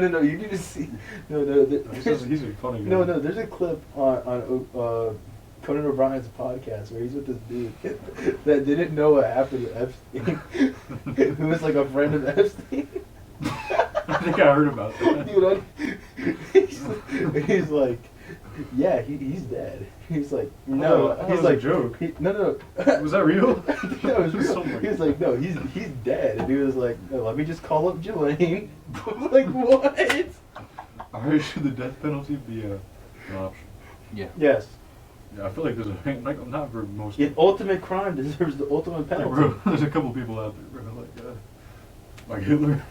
No, you need to see. No. He's a funny guy. No, there's a clip on Conan O'Brien's podcast where he's with this dude that didn't know what happened to Epstein, who was like a friend of Epstein. I think I heard about that. Dude, he's like, yeah, he's dead. He's like, no, Oh, he's that was a like, joke. No. Was that real? No, it was real. Something He was like, no, he's dead. And he was like, no, let me just call up Jelaine. Like, what? Alright, should the death penalty be an option? Yeah. Yes. Yeah, I feel like there's not for most An ultimate crime deserves the ultimate Like, penalty. bro, there's a couple people out there, bro, like Hitler.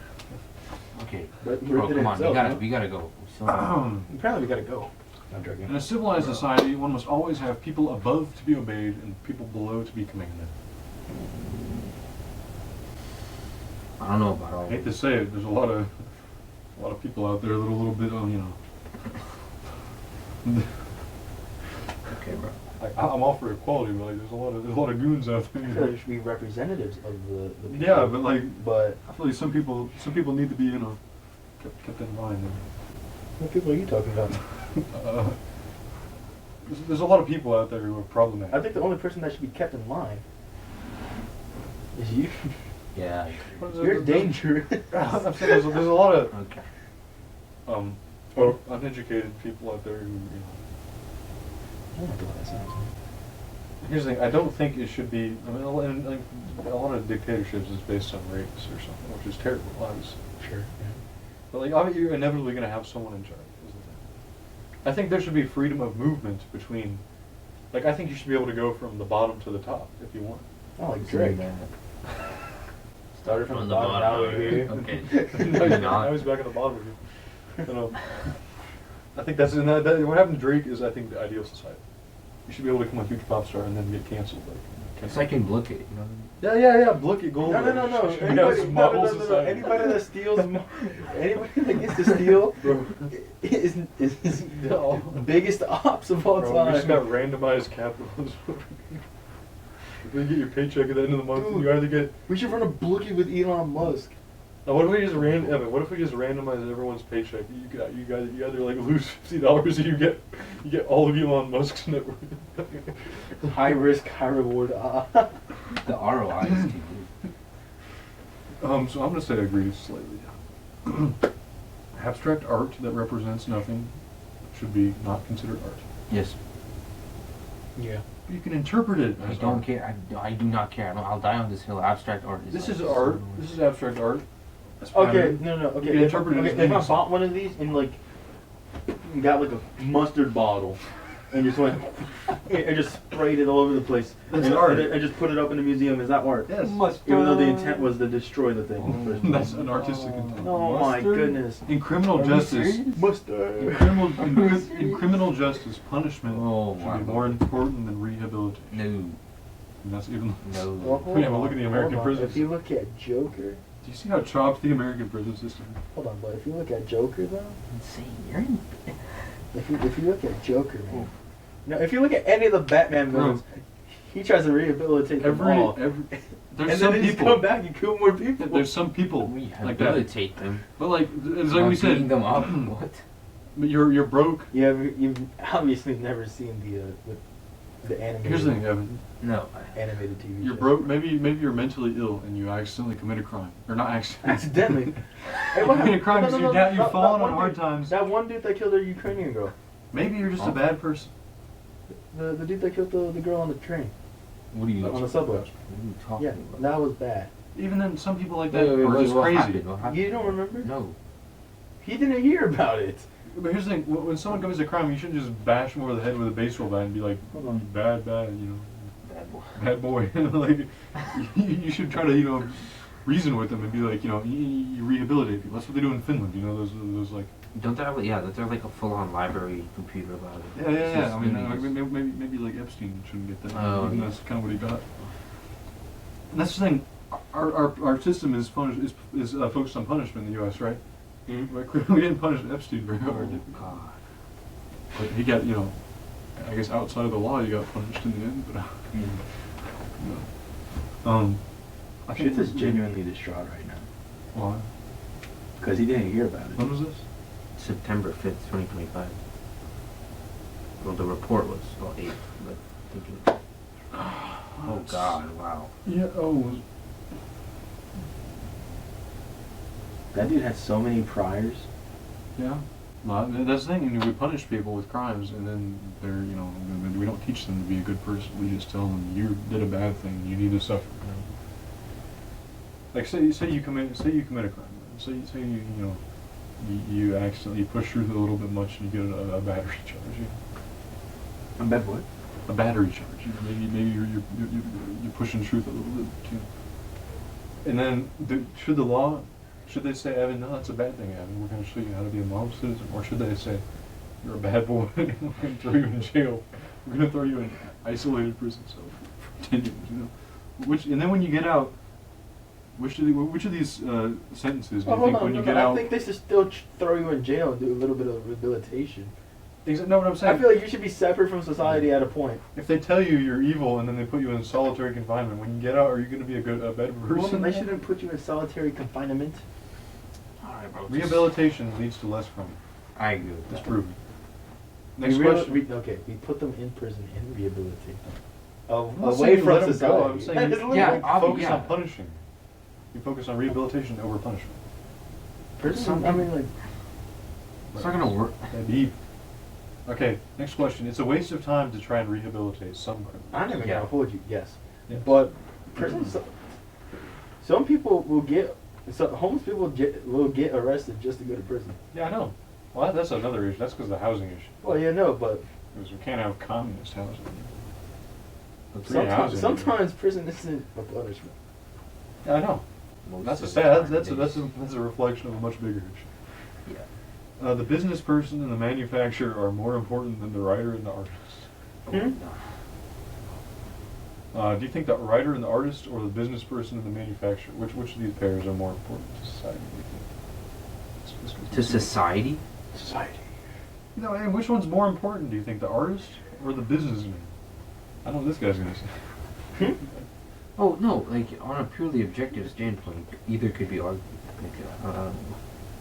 Okay. But Bro, Hitler come on, himself, we gotta go. We still Apparently we gotta go. I'm joking. In a civilized society, one must always have people above to be obeyed and people below to be commanded. I don't know about all. I hate to say it, there's a lot of people out there that are a little bit, you know. Okay, bro. Like, I'm all for equality, but like, there's a lot of goons out there. I feel like there should be representatives of the people. Yeah, but like, But I feel like some people need to be, you know, kept in mind. what people are you talking about? There's a lot of people out there who are problematic. I think the only person that should be kept in line is you. Yeah. You're dangerous. I'm saying there's a lot of Okay. uneducated people out there who, you know. I don't know what that sounds like. Here's the thing. I don't think it should be. I mean, a lot of dictatorships is based on race or something, which is terrible, obviously. Sure. Yeah. But like, obviously, you're inevitably going to have someone in charge. Is the thing. I think there should be freedom of movement between. Like, I think you should be able to go from the bottom to the top if you want. Oh, like Drake. Started from the bottom, now we're here. Okay. now he's back at the bottom again. You know, I think that's what happened to Drake is I think the ideal society. You should be able to become a huge pop star and then get canceled. Like, It's like in Blook It, you know what I mean? yeah. Look at gold. No. Anybody that steals, anybody that gets to steal is the biggest ops of all Bro, time. we just got randomized capitalism. You get your paycheck at the end of the month, and you either get. We should run a Blookie with Elon Musk. Now, what if we just randomize everyone's paycheck? You either like lose $50 or you get all of Elon Musk's net worth. High risk, high reward. The ROI is too good. So I'm gonna say I agree slightly. Abstract art that represents nothing should be not considered art. Yes. Yeah. You can interpret it. I as don't art. care. I do not care. I'll die on this hill. Abstract art is This like is art. so This is abstract art. That's Okay, pattern. no, okay. You can interpret it as If I meaning bought one of these and like got like a mustard bottle and just went and just sprayed it all over the place, That's and, art. and just put it up in the museum, is that art? Yes. Even though the intent was to destroy the thing. in the first place. That's an artistic intent. Oh my goodness. In criminal Are you justice, serious? Mustard. in criminal justice, punishment Oh, should my be more important than rehabilitation. No. And that's even. No. Yeah, but look at the American prisons. If you look at Joker, Do you see how chopped the American prison system is? hold on, but if you look at Joker though, Insane. You're in. if you look at Joker, man, no, if you look at any of the Batman villains, he tries to rehabilitate them all. There's and some then they just people. come back and kill more people. There's some people like that. Rehabilitate them. But like, it's like Not we beating said, them up. What? but you're broke. You've obviously never seen the The animated. Here's the thing, Evan. No. Animated TV. You're show. broke. Maybe you're mentally ill and you accidentally commit a crime, or not accidentally. Accidentally. Hey, You what commit a happened? crime because you've fallen that on one hard dude- times. That one dude that killed the Ukrainian girl. Maybe you're just a Oh. bad person. The dude that killed the girl on the train. What are you? On the subway. What are you talking Yeah, about? that was bad. Even then, some people like Wait, that wait, are wait, just what crazy. happened? What happened? You don't remember? No. He didn't hear about it. But here's the thing: when someone commits a crime, you shouldn't just bash them over the head with a baseball bat and be like, Hold on. bad, Bad boy. bad boy. Like, you should try to, reason with them and be like, you rehabilitate people. That's what they do in Finland. Those like. Don't they have? Yeah, they're like a full-on library computer about it. Yeah. It's just I mean, movies. maybe like Epstein shouldn't get that. Oh, Even yeah. That's kind of what he got. And that's the thing. Our system is focused on punishment in the U.S., right? Mm-hmm. Like, we didn't punish Epstein very hard. Oh God. But he got, I guess outside of the law, he got punished in the end. But I think Shrutha's genuinely distraught right now. Why? Because he didn't hear about When it. was this? September 5th, 2025. Well, the report was 8th, but thinking. Oh God! Wow. Yeah. Oh. That dude had so many priors. Yeah. That's the thing. We punish people with crimes, and then they're, we don't teach them to be a good person. We just tell them you did a bad thing. You need to suffer. Like say you commit a crime. Say you accidentally push through a little bit much and you get a battery charge. I'm bad boy. A battery charge. Maybe you're pushing truth a little bit. And then should they say, Evan, no, that's a bad thing, Evan. We're going to show you how to be a model citizen, or should they say, you're a bad boy, we're going to throw you in jail, we're going to throw you in isolated prison cell for 10 years, and then when you get out, which of these sentences do you think when you get out? I think they should still throw you in jail and do a little bit of rehabilitation. No, what I'm saying. I feel like you should be separate from society at a point. If they tell you you're evil and then they put you in solitary confinement, when you get out, are you going to be a better person? Woman, they shouldn't put you in solitary confinement. Alright, bro. Rehabilitation leads to less crime. I agree with It's that. proven. Next question. Okay, we put them in prison and rehabilitate them. I'm not Away saying you from let 'em go, society. I'm saying That you is literally Yeah, like focus yeah. on punishing. You focus on rehabilitation over punishment. prison. I mean, like, It's not gonna work. Deep. Okay, next question. It's a waste of time to try and rehabilitate some criminals. I'm not even Yeah. gonna hold you. Yes, Yes. but prison. Some people will get. Homeless people will get arrested just to go to prison. Yeah, I know. Well, that's another issue. That's because of the housing issue. Well, yeah, no, but Because we can't have communist housing. Free sometimes, housing. sometimes prison isn't a punishment. Yeah, I know. Most That's a of the sad. time That's it is. a reflection of a much bigger issue. Yeah. The business person and the manufacturer are more important than the writer and the artist. Hmm? Do you think the writer and the artist, or the business person and the manufacturer? Which of these pairs are more important to society? Do you think? To society? Society. And which one's more important? Do you think the artist or the businessman? I know what this guy's gonna say. Hmm? Oh no, like on a purely objective standpoint, either could be argued. Like, I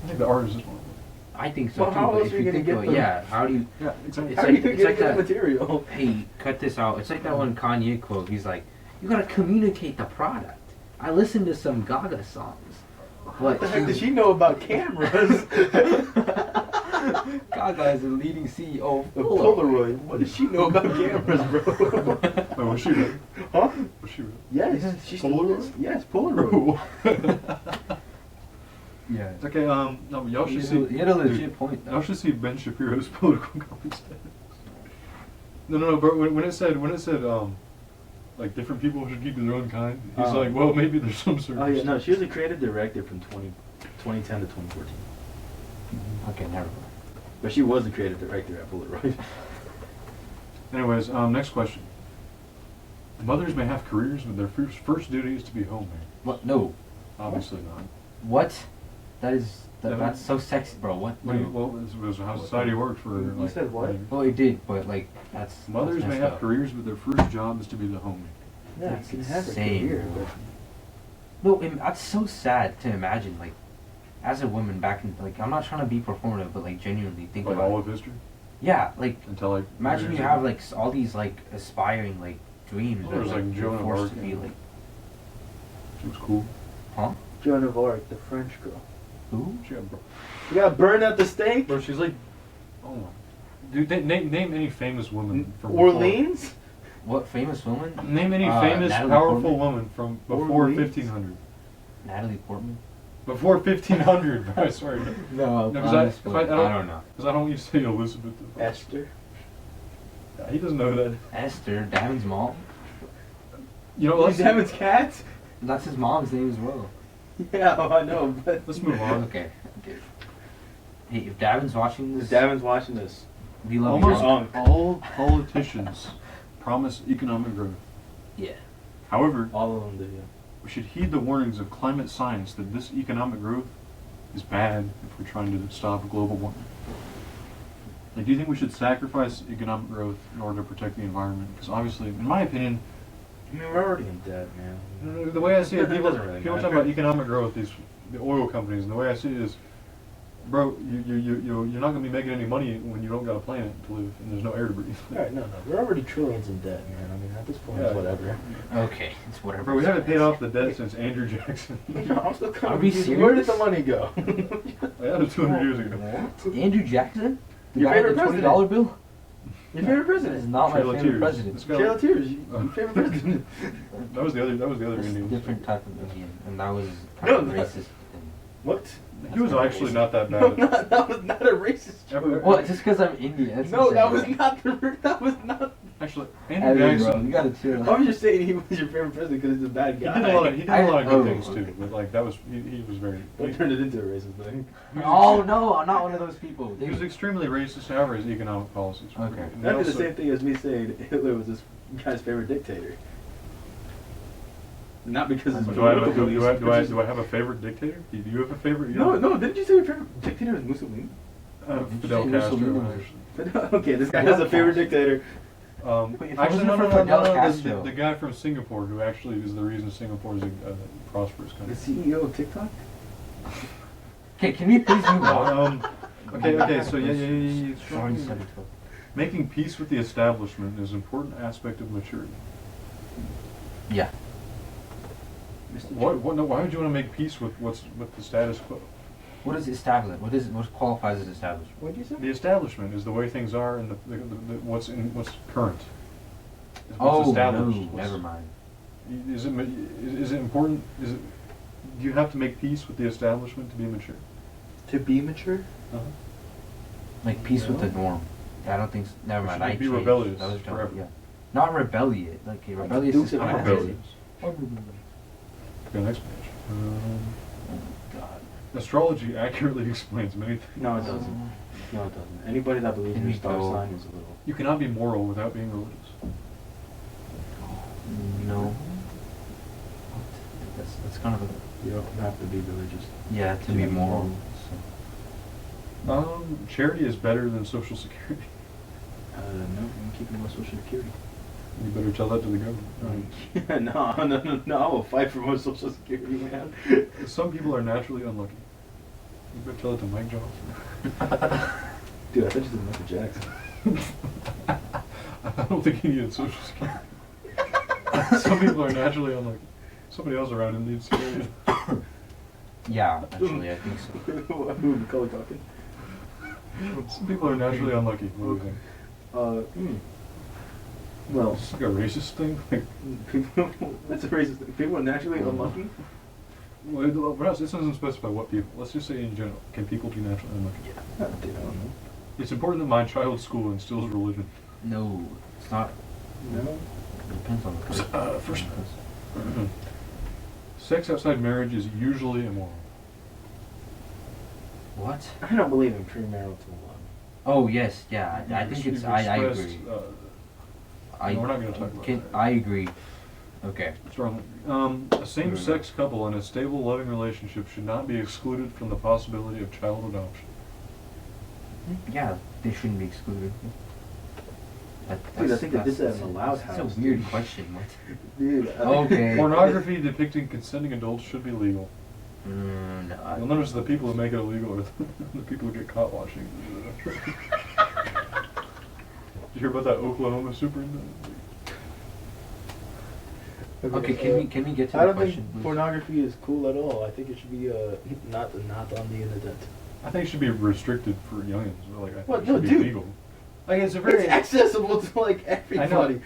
think the artist is more important. I think so Well, too. how But else if are you you gonna think get about, them? yeah, how do you? Yeah, exactly. It's How like- do you it's get like the that- material? Hey, cut this out. It's like that one Kanye quote. He's like, "You gotta communicate the product." I listened to some Gaga songs. What the heck does she know about cameras? Gaga is the leading CEO of The Polaroid. Polaroid. What does she know about cameras, bro? Wait, what's she read? Huh? What's she read? Yes, she still Polaroid? is. Yes, Polaroid. Yeah. Okay, no, but y'all should see. He had a legit dude, point Y'all though. should see Ben Shapiro's political comments. No, but when it said, like different people should keep their own kind, he's like, well, maybe there's some sort of. Oh yeah, no, she was a creative director from 2010 to 2014. Okay, never mind. But she was the creative director at Polaroid. Anyways, next question. Mothers may have careers, but their first duty is to be homemade. What? No. Obviously not. What? That is. Yeah, That's so sexy, bro. What? Well, No. well, this was how society worked for. You like, said what? like, Oh, it did, but like that's. Mothers that's may messed have up. careers, but their first job is to be the homemaker. Yeah, That's you can have a insane, career, bro. but No, that's so sad to imagine. Like, as a woman back in, like, I'm not trying to be performative, but like genuinely think Like about all it. of history. Yeah, like until like. imagine you years have ago. like all these like aspiring like dreams. Well, there's, that, like, you're Joan of forced Arc to be and- like, She was cool. huh? Joan of Arc, the French girl. Who? She got. You got burned at the stake? Bro, she's like. Oh my. Dude, name any famous woman from Orleans? What famous woman? Before. Name any famous, Natalie powerful Portman? woman from before Orleans? 1500. Natalie Portman. Before 1500, bro, I swear. No, No, 'cause I don't know. Because I don't used to say Elizabeth. Esther. He doesn't know that. Esther, Damon's mom. You know, let's, Damon's cat? That's his mom's name as well. Yeah, I know, but... let's move on. Okay. Hey, if Damon's watching If this, Damon's watching this. we love you. Almost wrong. all politicians promise economic growth. Yeah. However, All of them do, yeah. we should heed the warnings of climate science that this economic growth is bad if we're trying to stop global warming. Like, do you think we should sacrifice economic growth in order to protect the environment? Because obviously, in my opinion, I mean, we're already in debt, man. the way I see it, It people, doesn't really people matter. talk about economic growth, the oil companies, and the way I see it is, bro, you're not going to be making any money when you don't got a planet to live and there's no air to breathe. Alright, no. We're already trillions in debt, man. I mean, at this point, Yeah. it's whatever. Okay, it's whatever. Bro, we haven't paid off the debt since Andrew Jackson. No, I'm still kind Are of we confused. Where did serious? the money go? Yeah, that was 200 years ago. What? Andrew Jackson? The Your guy with favorite the president. $20 bill? Your favorite That is president? not my Trail of favorite Tears. president. This guy- Trail of Tears. Your favorite president. That was the other That's a Indian. different type of Indian, and that was kind of No, racist. What? He was actually not that No, bad. that was not a racist joke. Ever- Well, just because I'm Indian. That's No, that was insane. not that was not. Actually, Evan, Andrew bro, you Jackson. gotta chill. I was just saying he was your favorite president because he's a bad He guy. did a lot of, he did a lot of good Oh, things okay. too, but like that was he was very. Don't turn it into a racist thing. Oh no, I'm not one of those people. He was extremely racist. However, his economic policies. Were Okay. great. And That'd be the also- same thing as me saying Hitler was this guy's favorite dictator. Not because his Do I, political do, beliefs, I, but do, I, just- do I have a favorite dictator? Do you have a favorite? No, no. Didn't you say your favorite dictator was Mussolini? Fidel Did you say Castro. Mussolini? Actually. Okay, this guy Fidel has a favorite Castro. dictator. But if it Actually, wasn't no, for no, no, Fidel no, no, Castro. the guy from Singapore who actually is the reason Singapore is a prosperous The country. CEO of TikTok? Okay, can we please move on? Okay, so yeah. Sorry, sorry. Making peace with the establishment is an important aspect of maturity. Yeah. What, no, why would you want to make peace with with the status quo? What is establishment? What qualifies as establishment? What'd you say? The establishment is the way things are and what's current. Is what's Oh established. no, What's- never mind. Is it important? Do you have to make peace with the establishment to be mature? To be mature? Like peace with the No. norm. I don't think. Never You mind. should I be changed. rebellious That was dumb, forever. Yeah. Not rebellious. Like a rebellious Dukes is of kind of Hazzard. crazy. Okay, next page. Oh God. Astrology accurately explains many things. No, it doesn't. No, it doesn't. Anybody that believes in Can your we star go- sign is a little. You cannot be moral without being religious. No. That's kind of a You don't have to be religious. yeah to be moral. Charity is better than Social Security. No, I'm keeping my social security. You better tell that to the government. No, I will fight for my social security, man. Some people are naturally unlucky. You better tell it to Mike Johnson. Dude, I thought you said Michael Jackson. I don't think he needed Social Security. Some people are naturally unlucky. Somebody else around him needs security. Yeah, actually, I think so. Who, Macaulay Culkin? Some people are naturally unlucky. What do you think? Well, It's like a racist thing. Like, people, that's a racist thing. People are naturally unlucky. well, perhaps this doesn't specify what people. Let's just say in general. Can people be naturally unlucky? Dude, I don't know. It's important that my child's school instills religion. No, it's not. No? It depends on the person. First, sex outside marriage is usually immoral. What? I don't believe in premarital love. Oh yes, yeah. I think it's. I agree. I, we're not gonna talk about that. I agree. Okay. Strongly. A same-sex couple in a stable, loving relationship should not be excluded from the possibility of child adoption. Yeah, they shouldn't be excluded. Dude, I think they did that in the Loud That's House, a weird dude. question. What? Dude, Okay. Pornography depicting consenting adults should be legal. No. You'll notice the people who make it illegal are the people who get caught watching. you hear about that Oklahoma superintendent? Okay, can we get to I the don't question? think please? pornography is cool at all. I think it should be not on the internet. I think it should be restricted for youngins. Like, I think What? it should No, be dude. legal. Like, it's a very... It's accessible to like everybody.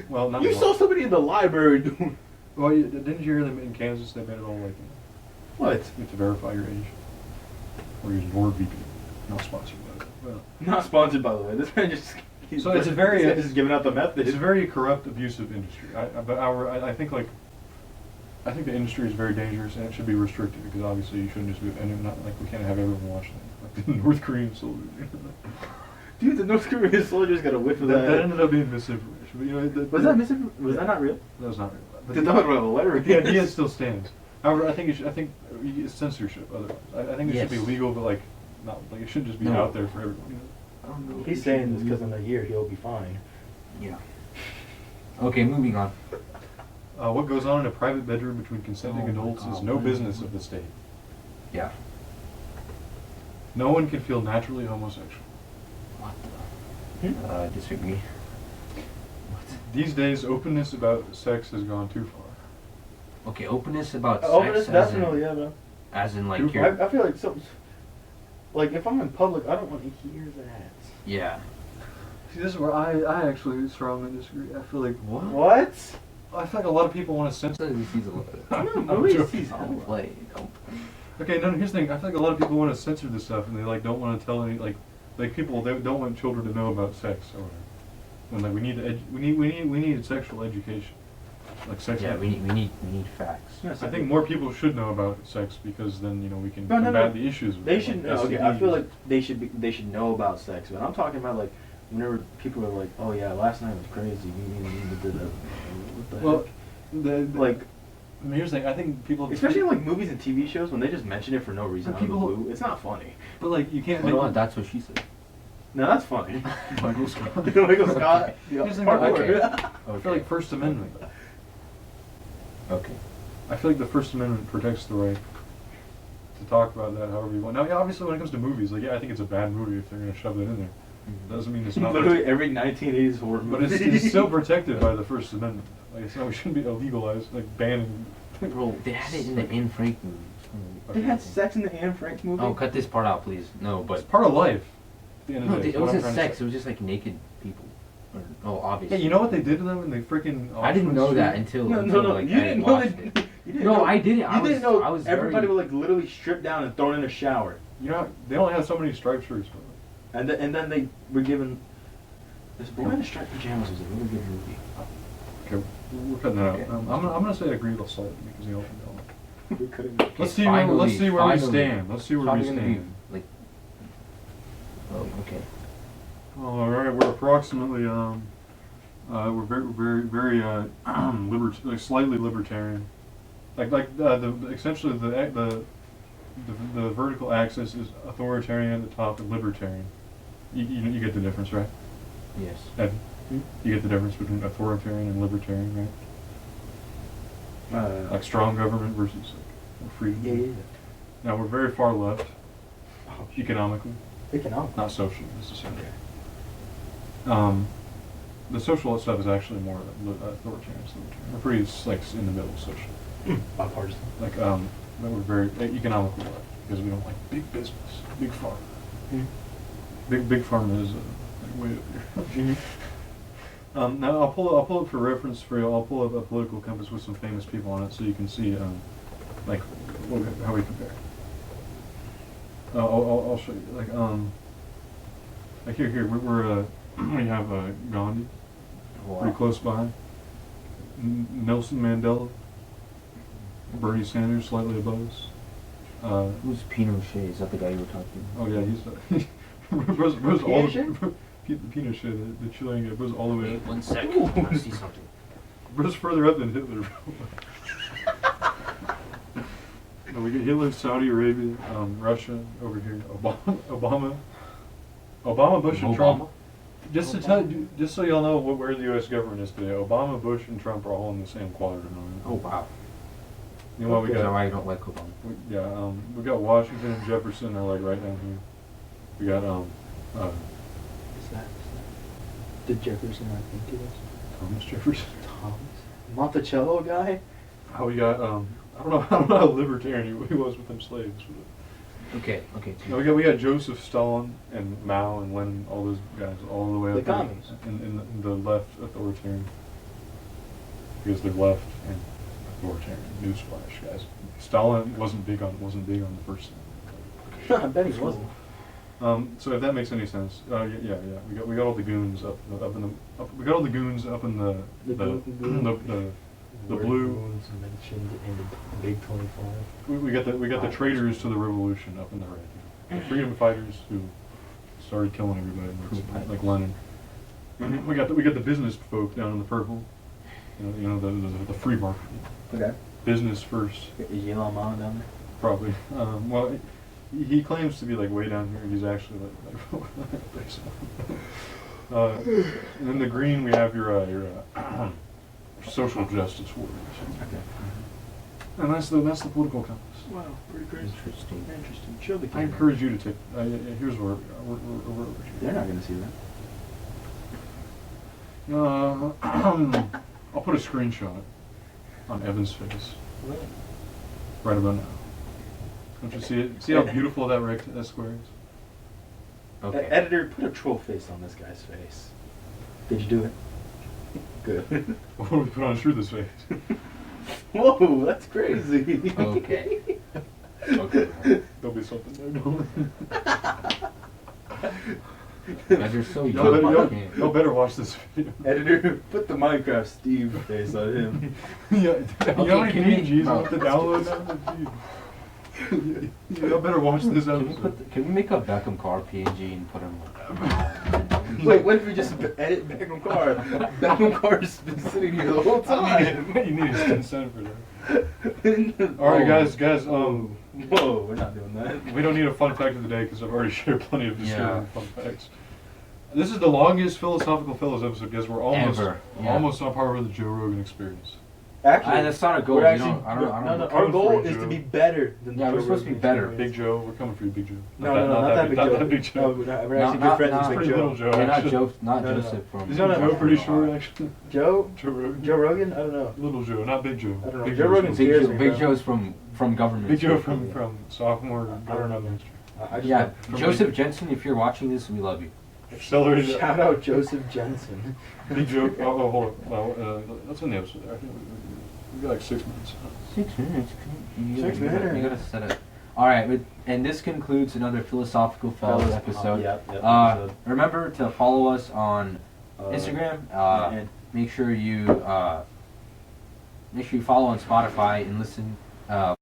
Well, not You anymore. saw somebody in the library doing Well, didn't you hear them in Kansas? They made it all like what? you have to verify your age or use NordVPN. Not sponsored by that. Well, Not sponsored, by the way. This man just. So it's a very- this guy just giving out the method. it's a very corrupt, abusive industry. I think I think the industry is very dangerous and it should be restricted because obviously you shouldn't just be not like we can't have everyone watching it. Like the North Korean soldiers. Dude, the North Korean soldiers got a whiff of That that. ended up being misinformation. But, you know, Was that misinformation? Was that not real? That was not real. But Did not write a letter. the idea still stands. However, I think it's censorship. Otherwise, I think it should be Yes. legal, but like not like it shouldn't just be No. out there for everyone. You know? I don't know. He's saying this because in a year he'll be fine. Yeah. Okay, moving on. What goes on in a private bedroom between consenting Oh my adults is God, no what business is- of the state. Yeah. No one can feel naturally homosexual. What the? I disagree. These days, openness about sex has gone too far. Okay, openness about Openness, sex. definitely, yeah, man. As in, like, Too you're. I feel like something. Like if I'm in public, I don't want to hear that. Yeah. See, this is where I actually strongly disagree. I feel like What? I feel like a lot of people want to censor. He sees a lot. I'm Louis joking. sees- Don't play. Don't. Okay, no, here's the thing. I feel like a lot of people want to censor this stuff, and they like don't want to tell any like people they don't want children to know about sex or whatever. When like we need sexual education, like sex. Yeah, we need facts. Yes, I think more people should know about sex because then we can No, combat the issues. With They it, should. like Okay, I feel STDs. like they should know about sex, but I'm talking about like whenever people are like, oh yeah, last night was crazy. You did that. What the Well, heck? Like, I mean, here's the thing. I think people, especially in like movies and TV shows, when they just mention it for no reason But out of the people- blue, it's not funny. but like you can't. Hold on, that's what she said. No, that's funny. Michael Scott. Michael Scott. Here's the thing, Parkour. okay. I feel like First Amendment. Okay. I feel like the First Amendment protects the right to talk about that however you want. Now, yeah, obviously, when it comes to movies, like, yeah, I think it's a bad movie if they're going to shove that in there. Doesn't mean it's not. Literally every 1980s horror But movie. it's still protected by the First Amendment. Like, it's not, we shouldn't be illegalized, like banning. Bro, they had it in the Anne Frank movie. They had sex in the Anne Frank movie. Oh, cut this part out, please. No, It's but part of life. At the end of no, the day, it is what I'm wasn't trying to sex. say. It was just like naked people. Or, oh, Yeah, obviously. you know what they did to them in the freaking. I didn't know that Auschwitz? until No, like you I didn't know watched that. it. You didn't No, know, I didn't. You I didn't know was everybody very- was like literally stripped down and thrown in a shower, You know, they only have so many striped shirts. and then they were given. This Boy in the Striped Pajamas was a really good movie. Okay, we're cutting that Okay. out. I'm gonna say I agree with slightly because you know. We couldn't. Okay, Let's see finally, where we finally. stand. Let's see where we Probably gonna be, stand. like, oh, okay. All right, we're approximately we're very like slightly libertarian. Essentially the vertical axis is authoritarian at the top and libertarian. You get the difference, right? Yes. Ed? You get the difference between authoritarian and libertarian, right? Like strong government versus like freedom. Yeah. Now we're very far left Oh, economically, economic. not socially necessarily. The social stuff is actually more authoritarian. We're pretty like in the middle social. Bipartisan. Like but we're very economical left because we don't like big business, big pharma. Big pharma is like way up here. Now I'll pull up for reference for you. I'll pull up a political compass with some famous people on it so you can see like how we compare. I'll show you like here we're we have Gandhi pretty close by. Nelson Mandela, Bernie Sanders slightly above us. Who's Pinochet? Is that the guy you were talking about? Oh yeah, he's Bro's all Pinochet? Pinochet, the Chilean guy, Bro's all the way. Wait, 1 sec. I want to see something. Bro's further up than Hitler. No, we get Hitler, Saudi Arabia, Russia over here, Obama, Bush, and Trump. Just to tell you, just so y'all know where the U.S. government is today, Obama, Bush, and Trump are all in the same quadrant. Oh, wow. You know what we That's got? why I don't like Obama. We got Washington and Jefferson are like right down here. We got Is that? Did Jefferson not think it was? Thomas Jefferson. Thomas? Monticello guy? How he got, I don't know how libertarian he was with them slaves. Okay. No, we got Joseph Stalin and Mao and Lenin, all those guys, all the way The up there commies. in the left authoritarian. Because they're left and authoritarian. Newsflash, guys. Stalin wasn't big on the first thing. I bet he wasn't. So if that makes any sense, yeah. We got all the goons we got all the goons up in the blue. Goons mentioned in the Big 25. We got the traitors to the revolution up in the red. The freedom fighters who started killing everybody, like Lenin. We got the business folk down in the purple. You know the free market. Okay. Business first. Is Elon Musk down there? Probably. Well, he claims to be like way down here. He's actually like and then the green we have your social justice warriors. Okay. And that's the political compass. Wow, pretty crazy. Interesting. Show the I camera. encourage you to take. Here's where They're not going to see that. I'll put a screenshot on Evan's face right about now. Don't you see it? See how beautiful that square is? Okay. Editor, put a troll face on this guy's face. Did you do it? Good. What do we put on Shrutha's face? Whoa, that's crazy. Okay. There'll be something there, don't Guys are so young. Y'all better watch this video. Editor, put the Minecraft Steve face on him. Yeah, you know how many can we- PNGs no. I have to download now? Y'all better watch this Can we, episode. can we make a Beckham car PNG and put him? Wait, what if we just edit Beckham Carr? Beckham Carr's been sitting here the whole time. You need his consent for that. All right, guys. Whoa, we're not doing that. We don't need a fun fact of the day because I've already shared plenty of Yeah. disturbing fun facts. This is the longest philosophical fellows episode because we're almost Ever, yeah. almost on par with the Joe Rogan Experience. Actually, That's not a goal. we're We actually, don't- I don't no, know. our Coming goal for you, is to Joe. be better than Yeah, the we're Joe supposed to be Rogan better. Experience. Big Joe, we're coming for you, Big Joe. No, not that big Joe. Not that Big Joe. No, we're actually not- good friends not- with Pretty Big little Joe. Joe. Yeah, not actually. Joe, not No, no, Joseph no. from. Is that Joe pretty short actually? Joe? Joe Rogan. Joe Rogan? I don't know. Little Joe, not Big Joe. I don't know. Big Joe Joe's Rogan's from- Big, scares Joe, me, Big bro. Joe's from government. Big Joe school. from sophomore. I don't know. master. I just Yeah, From Joseph Big- Jensen, if you're watching this, we love you. Accelerated. Shout out Joseph Jensen. Big Joe. Oh, hold on. Well, that's in the episode. I think we got like 6 minutes. 6 minutes. You 6 gotta- minutes. You gotta set it. All right, and this concludes another philosophical fellows episode. Episode. Remember to follow us on Instagram. and Make sure you follow on Spotify and listen.